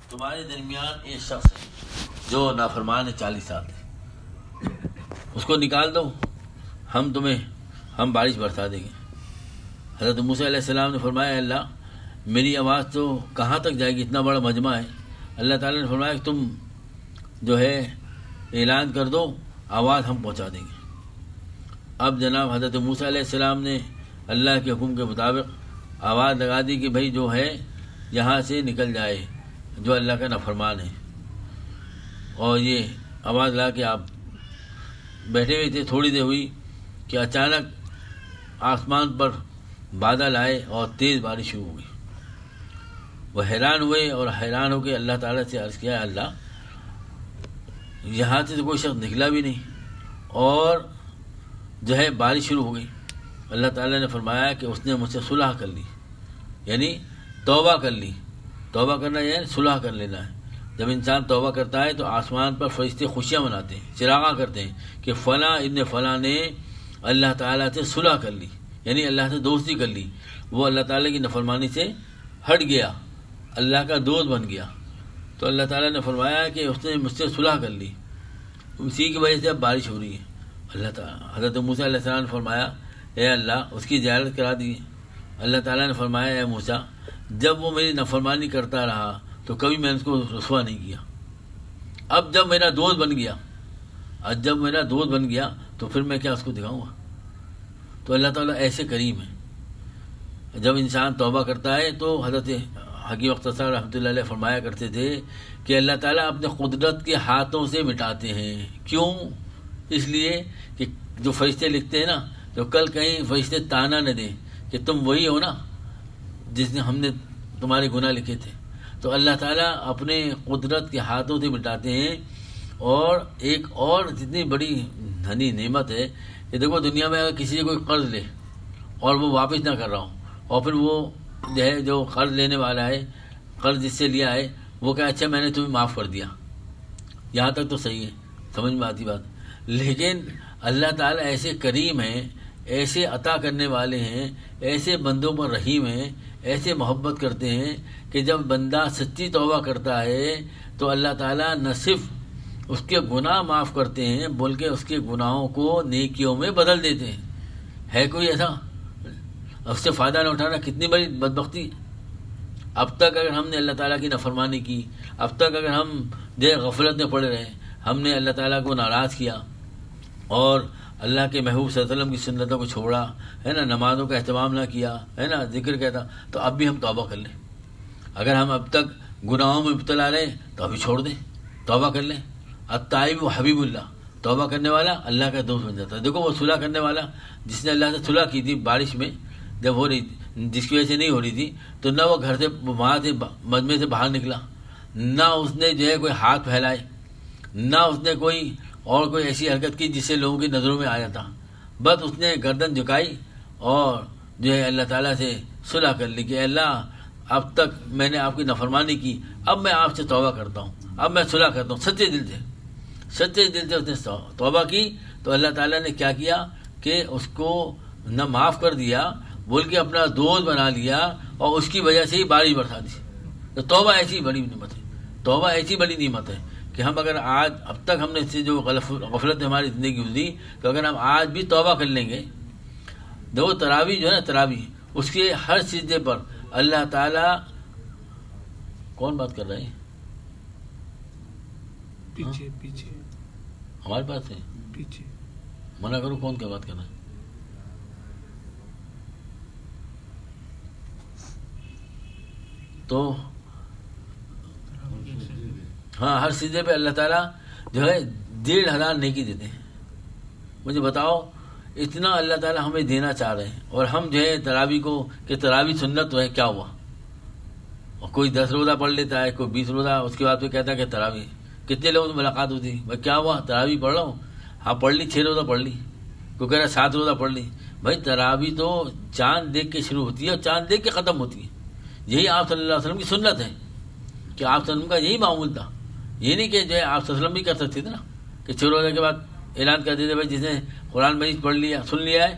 تمہارے درمیان ایک شخص ہے جو نافرمان ہے 40 سال سے، اس کو نکال دو، ہم بارش برسا دیں گے۔ حضرت موسیٰ علیہ السلام نے فرمایا اللہ میری آواز تو کہاں تک جائے گی، اتنا بڑا مجمع ہے۔ اللہ تعالیٰ نے فرمایا کہ تم جو ہے اعلان کر دو، آواز ہم پہنچا دیں گے۔ اب جناب حضرت موسیٰ علیہ السلام نے اللہ کے حکم کے مطابق آواز لگا دی کہ بھائی جو ہے یہاں سے نکل جائے جو اللہ کا نافرمان ہے، اور یہ آواز لا کے آپ بیٹھے ہوئے تھے۔ تھوڑی دیر ہوئی کہ اچانک آسمان پر بادل آئے اور تیز بارش شروع ہو گئی۔ وہ حیران ہوئے اور حیران ہو کے اللہ تعالیٰ سے عرض کیا اللہ یہاں سے تو کوئی شخص نکلا بھی نہیں اور جو ہے بارش شروع ہو گئی۔ اللہ تعالیٰ نے فرمایا کہ اس نے مجھ سے صلح کر لی، یعنی توبہ کر لی۔ توبہ کرنا یعنی صلح کر لینا ہے۔ جب انسان توبہ کرتا ہے تو آسمان پر فرشتے خوشیاں مناتے ہیں، چراغاں کرتے ہیں کہ فلاں ابن فلاں نے اللہ تعالیٰ سے صلح کر لی، یعنی اللہ سے دوستی کر لی، وہ اللہ تعالیٰ کی نافرمانی سے ہٹ گیا، اللہ کا دوست بن گیا۔ تو اللہ تعالیٰ نے فرمایا کہ اس نے مجھ سے صلح کر لی، اسی کی وجہ سے اب بارش ہو رہی ہے۔ اللہ تعالیٰ حضرت موسیٰ علیہ السلام نے فرمایا اے اللہ اس کی زیارت کرا دیے۔ اللہ تعالیٰ نے فرمایا اے موسیٰ جب وہ میری نافرمانی کرتا رہا تو کبھی میں نے اس کو رسوا نہیں کیا، اب جب میرا دوست بن گیا تو پھر میں کیا اس کو دکھاؤں گا۔ تو اللہ تعالیٰ ایسے کریم ہے۔ جب انسان توبہ کرتا ہے تو حضرت حکیم مختصر رحمۃ اللہ علیہ فرمایا کرتے تھے کہ اللہ تعالیٰ اپنے قدرت کے ہاتھوں سے مٹاتے ہیں۔ کیوں؟ اس لیے کہ جو فرشتے لکھتے ہیں نا، تو کل کہیں فرشتے تانا نہ دیں کہ تم وہی ہو نا جس نے ہم نے تمہارے گناہ لکھے تھے۔ تو اللہ تعالیٰ اپنے قدرت کے ہاتھوں سے مٹاتے ہیں۔ اور ایک اور جتنی بڑی دھنی نعمت ہے کہ دیکھو دنیا میں اگر کسی سے کوئی قرض لے اور وہ واپس نہ کر رہا ہوں، اور پھر وہ جو ہے جو قرض لینے والا ہے، قرض جس سے لیا ہے، وہ کہا اچھا میں نے تمہیں معاف کر دیا، یہاں تک تو صحیح ہے، سمجھ میں آتی بات۔ لیکن اللہ تعالیٰ ایسے کریم ہیں، ایسے عطا کرنے والے ہیں، ایسے بندوں پر رحیم ہیں، ایسے محبت کرتے ہیں کہ جب بندہ سچی توبہ کرتا ہے تو اللہ تعالیٰ نہ صرف اس کے گناہ معاف کرتے ہیں بلکہ اس کے گناہوں کو نیکیوں میں بدل دیتے ہیں۔ ہے کوئی ایسا؟ اس سے فائدہ نہ اٹھانا کتنی بڑی بدبختی ہے۔ اب تک اگر ہم نے اللہ تعالیٰ کی نافرمانی کی، اب تک اگر ہم غفلت میں پڑے رہے، ہم نے اللہ تعالیٰ کو ناراض کیا اور اللہ کے محبوب صلی اللہ علیہ وسلم کی سنتوں کو چھوڑا ہے نا، نمازوں کا اہتمام نہ کیا ہے نا، ذکر کہتا، تو اب بھی ہم توبہ کر لیں۔ اگر ہم اب تک گناہوں میں مبتلا رہے تو ابھی چھوڑ دیں، توبہ کر لیں۔ التائب حبیب اللہ، توبہ کرنے والا اللہ کا دوست بن جاتا ہے۔ دیکھو وہ صلح کرنے والا جس نے اللہ سے صلح کی تھی بارش میں جب ہو رہی تھی، جس کی وجہ سے نہیں ہو رہی تھی، تو نہ وہ گھر سے وہاں سے مجمع سے باہر نکلا، نہ اس نے جو ہے کوئی ہاتھ پھیلائے، نہ اس نے کوئی ایسی حرکت کی جس سے لوگوں کی نظروں میں آ جاتا، بس اس نے گردن جھکائی اور جو ہے اللہ تعالیٰ سے صلح کر لی کہ اللہ اب تک میں نے آپ کی نافرمانی کی، اب میں آپ سے توبہ کرتا ہوں، اب میں صلح کرتا ہوں۔ سچے دل سے اس نے توبہ کی تو اللہ تعالیٰ نے کیا کیا کہ اس کو نہ معاف کر دیا بلکہ اپنا دوست بنا لیا اور اس کی وجہ سے ہی بارش برسا دی۔ تو توبہ ایسی بڑی نعمت ہے، توبہ ایسی بڑی نعمت ہے کہ ہم اگر آج اب تک ہم نے اس سے جو غفلت ہماری زندگی گزری، تو اگر ہم آج بھی توبہ کر لیں گے، دیکھو تراویح جو ہے نا، تراویح اس کے ہر سجدے پر اللہ تعالیٰ کون بات کر رہے ہیں؟ پیچھے ہمارے پاس ہے، پیچھے منع کرو، کون کیا بات کر رہا ہے؟ تو ہاں ہر سجدے پہ اللہ تعالیٰ جو ہے 1500 نیکی دیتے ہیں۔ مجھے بتاؤ اتنا اللہ تعالیٰ ہمیں دینا چاہ رہے ہیں اور ہم جو ہے تراویح کو کہ تراویح سنت تو ہے، کیا ہوا؟ اور کوئی 10 روزہ پڑھ لیتا ہے، کوئی 20 روزہ، اس کے بعد پھر کہتا ہے کہ تراویح۔ کتنے لوگوں سے ملاقات ہوتی ہے، بھائی کیا ہوا؟ تراویح پڑھ رہا ہوں۔ ہاں پڑھ لی، 6 روزہ پڑھ لی، کوئی کہہ رہا ہے 7 روزہ پڑھ لی۔ بھائی تراویح تو چاند دیکھ کے شروع ہوتی ہے اور چاند دیکھ کے ختم ہوتی ہے۔ یہی آپ صلی اللہ علیہ وسلم کی سنت ہے کہ آپ صلی اللہ علیہ وسلم کا یہی معمول تھا۔ یہ نہیں کہ جو ہے آپ صلی اللہ علیہ وسلم بھی کر سکتے تھے نا کہ 6 روزے کے بعد اعلان کر دیتے بھائی جس نے قرآن مجید پڑھ لیا، سن لیا ہے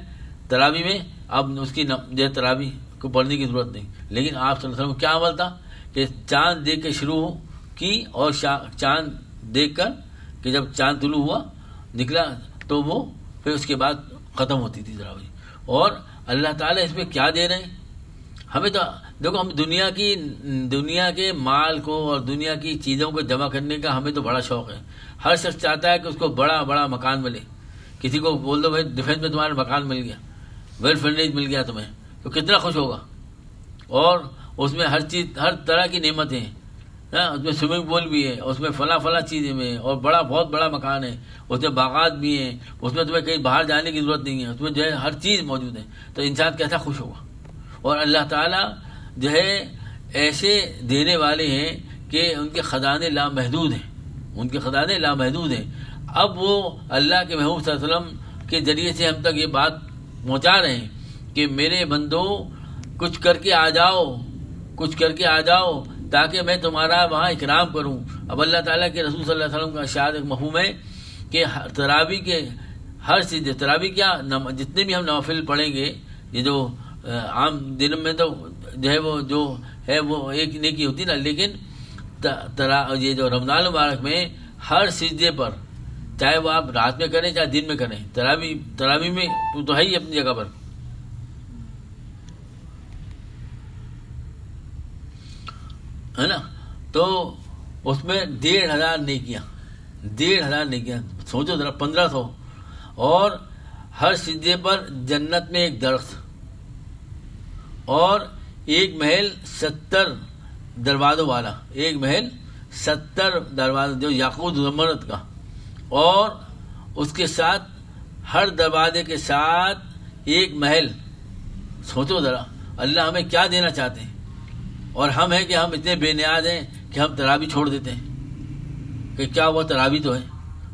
تراویح میں، اب اس کی جو ہے تراویح کو پڑھنے کی ضرورت نہیں۔ لیکن آپ صلی اللہ علیہ وسلم کیا عمل تھا کہ چاند دیکھ کے شروع ہو کی اور چاند دیکھ کر کہ جب چاند طلوع ہوا نکلا تو وہ پھر اس کے بعد ختم ہوتی تھی تراویح. اور اللہ تعالیٰ اس میں کیا دے رہے ہیں ہمیں. تو دیکھو ہم دنیا کے مال کو اور دنیا کی چیزوں کو جمع کرنے کا ہمیں تو بڑا شوق ہے. ہر شخص چاہتا ہے کہ اس کو بڑا بڑا مکان ملے. کسی کو بول دو بھائی ڈیفینس میں تمہارا مکان مل گیا, ویل فنڈیج مل گیا تمہیں, تو کتنا خوش ہوگا. اور اس میں ہر چیز, ہر طرح کی نعمتیں ہیں, اس میں سوئمنگ پول بھی ہے, اس میں فلاں چیزیں میں, اور بہت بڑا مکان ہے, اس میں باغات بھی ہیں, اس میں تمہیں کہیں باہر جانے کی ضرورت نہیں ہے, اس میں جو ہے ہر چیز موجود ہے. تو انسان کیسا خوش ہوگا. اور اللہ تعالیٰ جو ہے ایسے دینے والے ہیں کہ ان کے خزانے لامحدود ہیں, ان کے خزانے لامحدود ہیں. اب وہ اللہ کے محبوب صلی اللہ علیہ وسلم کے ذریعے سے ہم تک یہ بات پہنچا رہے ہیں کہ میرے بندو کچھ کر کے آ جاؤ تاکہ میں تمہارا وہاں اکرام کروں. اب اللہ تعالیٰ کے رسول صلی اللہ علیہ وسلم کا ارشاد ایک مفہوم ہے کہ تراویح کے ہر چیز, تراویح کیا جتنے بھی ہم نوافل پڑھیں گے, یہ جو عام دن میں تو جو ہے وہ ایک نیکی ہوتی نا, لیکن یہ جو رمضان المبارک میں ہر سجدے پر, چاہے وہ آپ رات میں کریں چاہے دن میں کریں, تراویح میں تو ہے ہی اپنی جگہ پر, ہے نا. تو اس میں 1,500 نیکیاں, سوچو ذرا, 1,500. اور ہر سجدے پر جنت میں ایک درخت, اور ایک محل 70 دروازوں والا, ایک محل 70 دروازے جو یاقوت زمرد کا, اور اس کے ساتھ ہر دروازے کے ساتھ ایک محل. سوچو ذرا اللہ ہمیں کیا دینا چاہتے ہیں, اور ہم ہیں کہ ہم اتنے بے نیاز ہیں کہ ہم تراویح چھوڑ دیتے ہیں کہ کیا وہ تراویح تو ہے.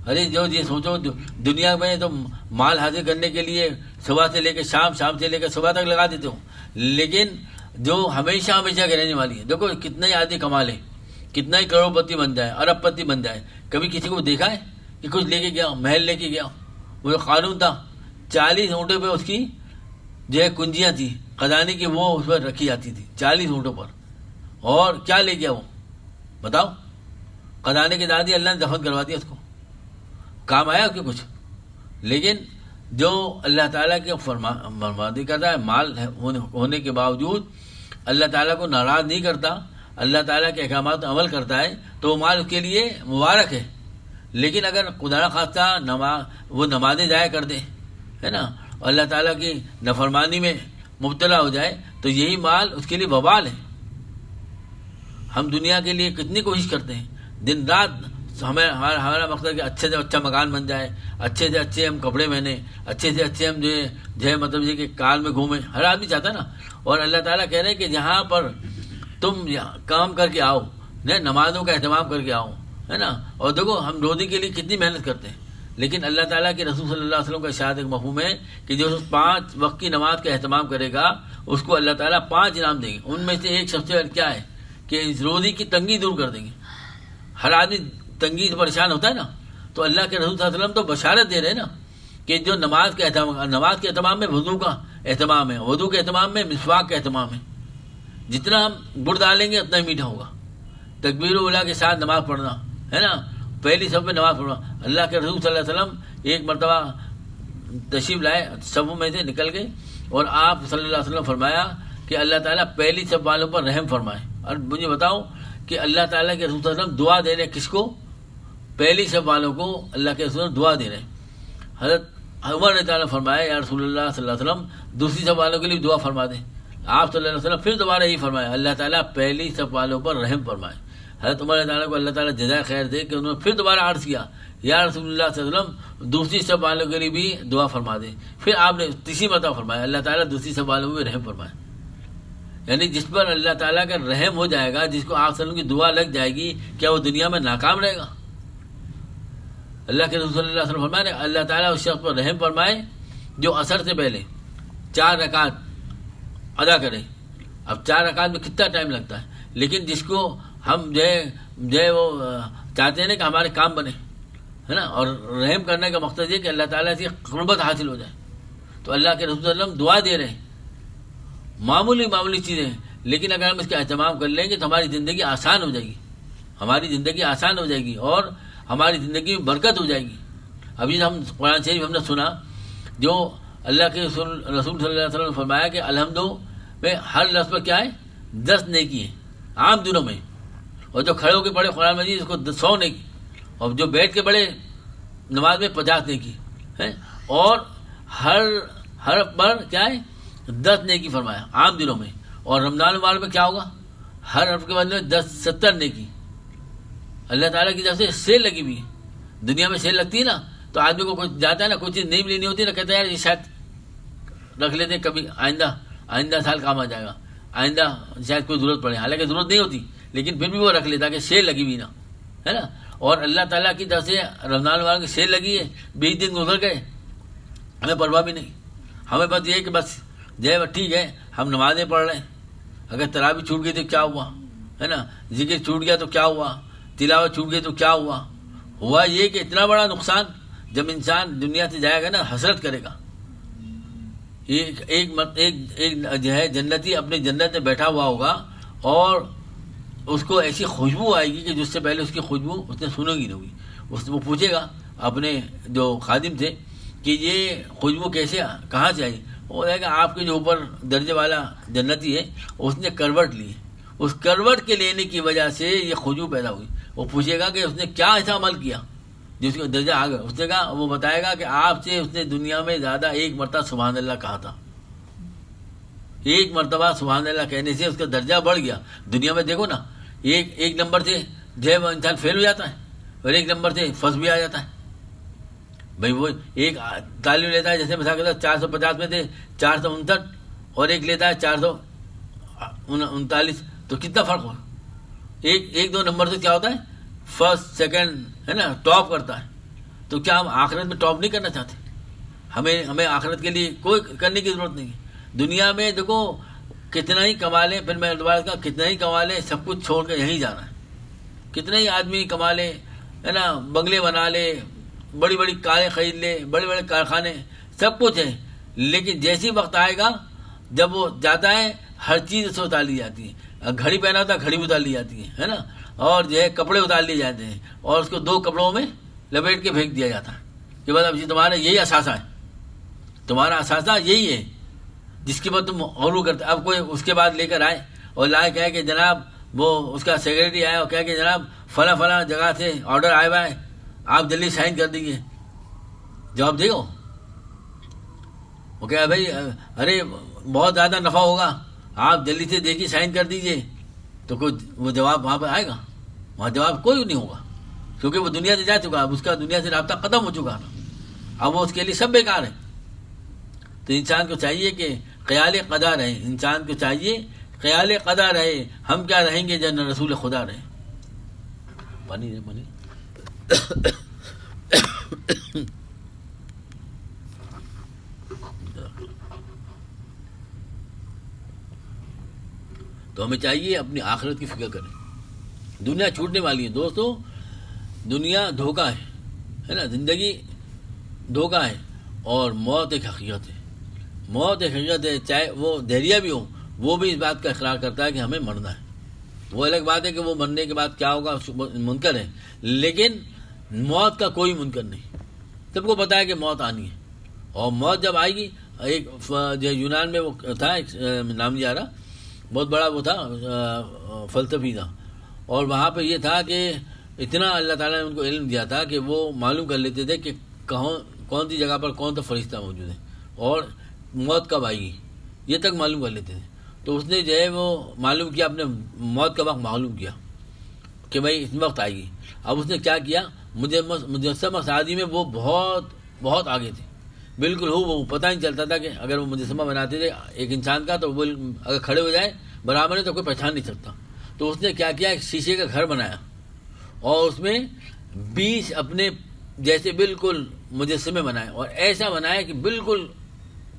ارے جو یہ سوچو دنیا میں تو مال حاصل کرنے کے لیے صبح سے لے کے شام سے لے کے صبح تک لگا دیتے ہوں, لیکن جو ہمیشہ کے رہنے والی ہے. دیکھو کتنا ہی آدمی کما لے, کتنا ہی کروڑ پتی بن جائے, ارب پتی بن جائے, کبھی کسی کو دیکھا ہے کہ کچھ لے کے گیا, محل لے کے گیا. وہ جو قانون تھا 40 اونٹوں پہ اس کی جو ہے کنجیاں تھیں خزانے کی, وہ اس پر رکھی جاتی تھی 40 اونٹوں پر. اور کیا لے گیا وہ بتاؤ, خزانے کی دادی اللہ نے دفن کروا دیا, اس کو کام آیا کہ کچھ. لیکن جو اللہ تعالیٰ کی فرماندہی کرتا ہے, مال ہونے کے باوجود اللہ تعالیٰ کو ناراض نہیں کرتا, اللہ تعالیٰ کے احکامات پر عمل کرتا ہے, تو وہ مال اس کے لیے مبارک ہے. لیکن اگر خدا نخواستہ وہ نمازیں ضائع کر دے, ہے نا, اور اللہ تعالیٰ کی نافرمانی میں مبتلا ہو جائے, تو یہی مال اس کے لیے وبال ہے. ہم دنیا کے لیے کتنی کوشش کرتے ہیں, دن رات ہمارا مقصد کہ اچھے سے اچھا مکان بن جائے, اچھے سے اچھے ہم کپڑے پہنے, اچھے سے اچھے ہم جو ہے مطلب یہ کہ کار میں گھومیں, ہر آدمی چاہتا ہے نا. اور اللہ تعالیٰ کہہ رہے ہیں کہ جہاں پر تم کام کر کے آؤ, نمازوں کا اہتمام کر کے آؤ, ہے نا. اور دیکھو ہم روزی کے لیے کتنی محنت کرتے ہیں, لیکن اللہ تعالیٰ کے رسول صلی اللہ علیہ وسلم کا ارشاد ایک مفہوم ہے کہ جو 5 وقت کی نماز کا اہتمام کرے گا اس کو اللہ تعالیٰ 5 انعام دیں گے. ان میں سے ایک سب سے کیا ہے کہ روزی کی تنگی دور کر دیں گے. ہر آدمی تنگی سے پریشان ہوتا ہے نا, تو اللہ کے رسول صلی اللہ علیہ وسلم تو بشارت دے رہے ہیں نا کہ جو نماز کے اہتمام میں وضو کا اہتمام ہے, وضو کے اہتمام میں مسواک کا اہتمام ہے. جتنا ہم گڑ ڈالیں گے اتنا ہی میٹھا ہوگا. تکبیر اولیٰ کے ساتھ نماز پڑھنا, ہے نا, پہلی صف میں نماز پڑھنا. اللہ کے رسول صلی اللہ علیہ وسلم ایک مرتبہ تشریف لائے, صفوں میں سے نکل گئے, اور آپ صلی اللہ علیہ وسلم فرمایا کہ اللہ تعالیٰ پہلی صف والوں پر رحم فرمائے. اور مجھے بتاؤ کہ اللہ تعالیٰ کے رسول صلی اللہ علیہ وسلم دعا دے رہے کس کو, پہلی صف والوں کو اللہ کے رسول دعا دے رہے ہیں. حضرت عمر رضی اللہ عنہ فرمایا یا رسول اللہ صلی اللہ علیہ وسلم دوسری صف والوں کے لیے دعا فرما دیں. آپ صلی اللہ علیہ وسلم پھر دوبارہ یہی فرمایا اللہ تعالیٰ پہلی صف والوں پر رحم فرمائے. حضرت عمر رضی اللہ عنہ کو اللہ تعالیٰ جزائے خیر دے کہ انہوں نے پھر دوبارہ عرض کیا یا رسول اللہ صلی اللہ علیہ وسلم دوسری صف والوں کے لیے بھی دعا فرما دیں. پھر آپ نے تیسری مرتبہ فرمایا اللہ تعالیٰ دوسری صف والوں میں رحم فرمائے. یعنی جس پر اللہ تعالیٰ کا رحم ہو جائے گا, جس کو آپ صلی اللہ علیہ وسلم کی دعا لگ جائے گی, کیا وہ دنیا میں ناکام رہے گا؟ اللہ کے رسول صلی اللہ علیہ وسلم فرمائے اللہ تعالیٰ اس شخص پر رحم فرمائے جو عصر سے پہلے 4 رکعت ادا کرے. اب 4 رکعت میں کتنا ٹائم لگتا ہے, لیکن جس کو ہم جو ہے وہ چاہتے ہیں نا کہ ہمارے کام بنے, ہے نا. اور رحم کرنے کا مقصد یہ کہ اللہ تعالیٰ سے قربت حاصل ہو جائے. تو اللہ کے رسول صلی اللہ علیہ وسلم دعا دے رہے ہیں, معمولی چیزیں ہیں, لیکن اگر ہم اس کا اہتمام کر لیں گے تو ہماری زندگی آسان ہو جائے گی. ہماری زندگی آسان ہو جائے گی اور ہماری زندگی میں برکت ہو جائے گی. ابھی ہم قرآن شریف ہم نے سنا جو اللہ کے رسول صلی اللہ علیہ وسلم نے فرمایا کہ الحمد میں ہر لفظ پر کیا ہے 10 نیکی ہے عام دنوں میں, اور جو کھڑے ہو کے پڑھے قرآن مجید اس کو 100 نیکی, اور جو بیٹھ کے پڑھے نماز میں 50 نیکی ہے, اور ہر حرف پر کیا ہے 10 نیکی فرمایا عام دنوں میں. اور رمضان المبارک میں کیا ہوگا, ہر حرف کے بعد میں 70 نیکی. اللہ تعالیٰ کی طرف سے سیل لگی ہوئی ہے. دنیا میں سیل لگتی ہے نا تو آدمی کو کوئی جاتا ہے نا, کوئی چیز نہیں لینی ہوتی نا, کہتا ہے یار یہ شاید رکھ لیتے ہیں کبھی آئندہ سال کام آ جائے گا, آئندہ شاید کوئی ضرورت پڑے. حالانکہ ضرورت نہیں ہوتی لیکن پھر بھی وہ رکھ لیتا کہ سیل لگی ہوئی نا, ہے نا. اور اللہ تعالیٰ کی طرف سے رمضان المبارک کی سیل لگی ہے, 20 دن گزر گئے, ہمیں پرواہ بھی نہیں. ہمیں بس یہ ہے کہ بس جے ٹھیک ہے ہم نمازیں پڑھ رہے ہیں, اگر تراویح چھوٹ گئی تو کیا ہوا, ہے نا, ذکر چھوٹ گیا تو کیا ہوا, تلاوت چھوٹ گئی تو کیا ہوا یہ کہ اتنا بڑا نقصان جب انسان دنیا سے جائے گا نا حسرت کرے گا. ایک جو ہے جنتی اپنے جنت میں بیٹھا ہوا ہوگا اور اس کو ایسی خوشبو آئے گی کہ جس سے پہلے اس کی خوشبو اس نے سنو گی نہیں ہوگی. وہ پوچھے گا اپنے جو خادم تھے کہ یہ خوشبو کیسے کہاں سے آئی. وہ کہے گا آپ کے جو اوپر درجے والا جنتی ہے اس نے کروٹ لی, اس کروٹ کے لینے کی وجہ سے یہ خوشبو پیدا ہوئی. وہ پوچھے گا کہ اس نے کیا ایسا عمل کیا جس کو درجہ آ گیا. اس نے کہا, وہ بتائے گا کہ آپ سے اس نے دنیا میں زیادہ ایک مرتبہ سبحان اللہ کہا تھا, ایک مرتبہ سبحان اللہ کہنے سے اس کا درجہ بڑھ گیا. دنیا میں دیکھو نا, ایک نمبر سے جو ہے وہ انسان فیل ہو جاتا ہے اور ایک نمبر سے فرسٹ بھی آ جاتا ہے. بھائی وہ ایک تعلیم لیتا ہے, جیسے مثال کے طور 450 میں تھے 459, اور ایک لیتا ہے 439, تو کتنا فرق ہو. ایک دو نمبر سے کیا ہوتا ہے فرسٹ سیکنڈ, ہے نا, ٹاپ کرتا ہے. تو کیا ہم آخرت میں ٹاپ نہیں کرنا چاہتے؟ ہمیں آخرت کے لیے کوئی کرنے کی ضرورت نہیں ہے. دنیا میں دیکھو کتنا ہی کما لیں, پھر میں دوبارہ کہا کتنا ہی کما لیں, سب کچھ چھوڑ کے یہیں جانا ہے. کتنا ہی آدمی کما لے, ہے نا, بنگلے بنا لے, بڑی بڑی کاریں خرید لے, بڑے بڑے کارخانے, سب کچھ ہے, لیکن جیسی وقت آئے گا جب وہ جاتا ہے ہر چیز اس سے اتار لی جاتی ہے. گھڑی پہنا ہوتا ہے گھڑی بھی اتار لی جاتی ہے نا, اور جو ہے کپڑے اتار لیے جاتے ہیں اور اس کو 2 کپڑوں میں لپیٹ کے پھینک دیا جاتا ہے کہ بس اب یہ تمہارا یہی اثاثہ ہے, تمہارا اثاثہ یہی ہے جس کے بعد تم غلو کرتے. اب کوئی اس کے بعد لے کر آئے اور لائے کہے کہ جناب وہ اس کا سیکرٹری آیا اور کہا کہ جناب فلاں جگہ سے آرڈر آیا ہوا ہے, آپ جلدی سائن کر دیجیے. جواب دے گا وہ, کہا بھائی ارے بہت زیادہ نفع ہوگا, آپ جلدی سے دیکھیے سائن کر دیجیے. تو کوئی وہ جواب وہاں پہ آئے گا؟ وہاں جواب کوئی نہیں ہوگا, کیونکہ وہ دنیا سے جا چکا, اب اس کا دنیا سے رابطہ ختم ہو چکا نا, اب وہ اس کے لیے سب بیکار ہے. تو انسان کو چاہیے کہ خیال قضا رہے, انسان کو چاہیے خیال قضا رہے. ہم کیا رہیں گے جب رسول خدا رہے. پانی دے پانی. تو ہمیں چاہیے اپنی آخرت کی فکر کریں. دنیا چھوٹنے والی ہے دوستو, دنیا دھوکہ ہے نا, زندگی دھوکہ ہے, اور موت ایک حقیقت ہے. موت ایک حقیقت ہے, چاہے وہ دہریہ بھی ہو وہ بھی اس بات کا اقرار کرتا ہے کہ ہمیں مرنا ہے. وہ الگ بات ہے کہ وہ مرنے کے بعد کیا ہوگا منکر ہے, لیکن موت کا کوئی منکر نہیں. سب کو پتا ہے کہ موت آنی ہے, اور موت جب آئے گی. ایک جو یونان میں وہ تھا, ایک نام نہیں آ رہا, بہت بڑا وہ تھا فلسفی تھا, اور وہاں پہ یہ تھا کہ اتنا اللہ تعالیٰ نے ان کو علم دیا تھا کہ وہ معلوم کر لیتے تھے کہ کون سی جگہ پر کون سا فرشتہ موجود ہے اور موت کب آئے گی, یہ تک معلوم کر لیتے تھے. تو اس نے جو ہے وہ معلوم کیا, اپنے موت کا وقت معلوم کیا کہ بھائی اس وقت آئے گی. اب اس نے کیا کیا, مجسمہ سازی میں وہ بہت آگے تھے, بالکل وہ پتہ نہیں چلتا تھا کہ اگر وہ مجسمہ بناتے تھے ایک انسان کا تو وہ اگر کھڑے ہو جائے برابر ہے تو کوئی پہچان نہیں سکتا. تو اس نے کیا کیا, ایک شیشے کا گھر بنایا اور اس میں 20 اپنے جیسے بالکل مجسمے بنائے, اور ایسا بنایا کہ بالکل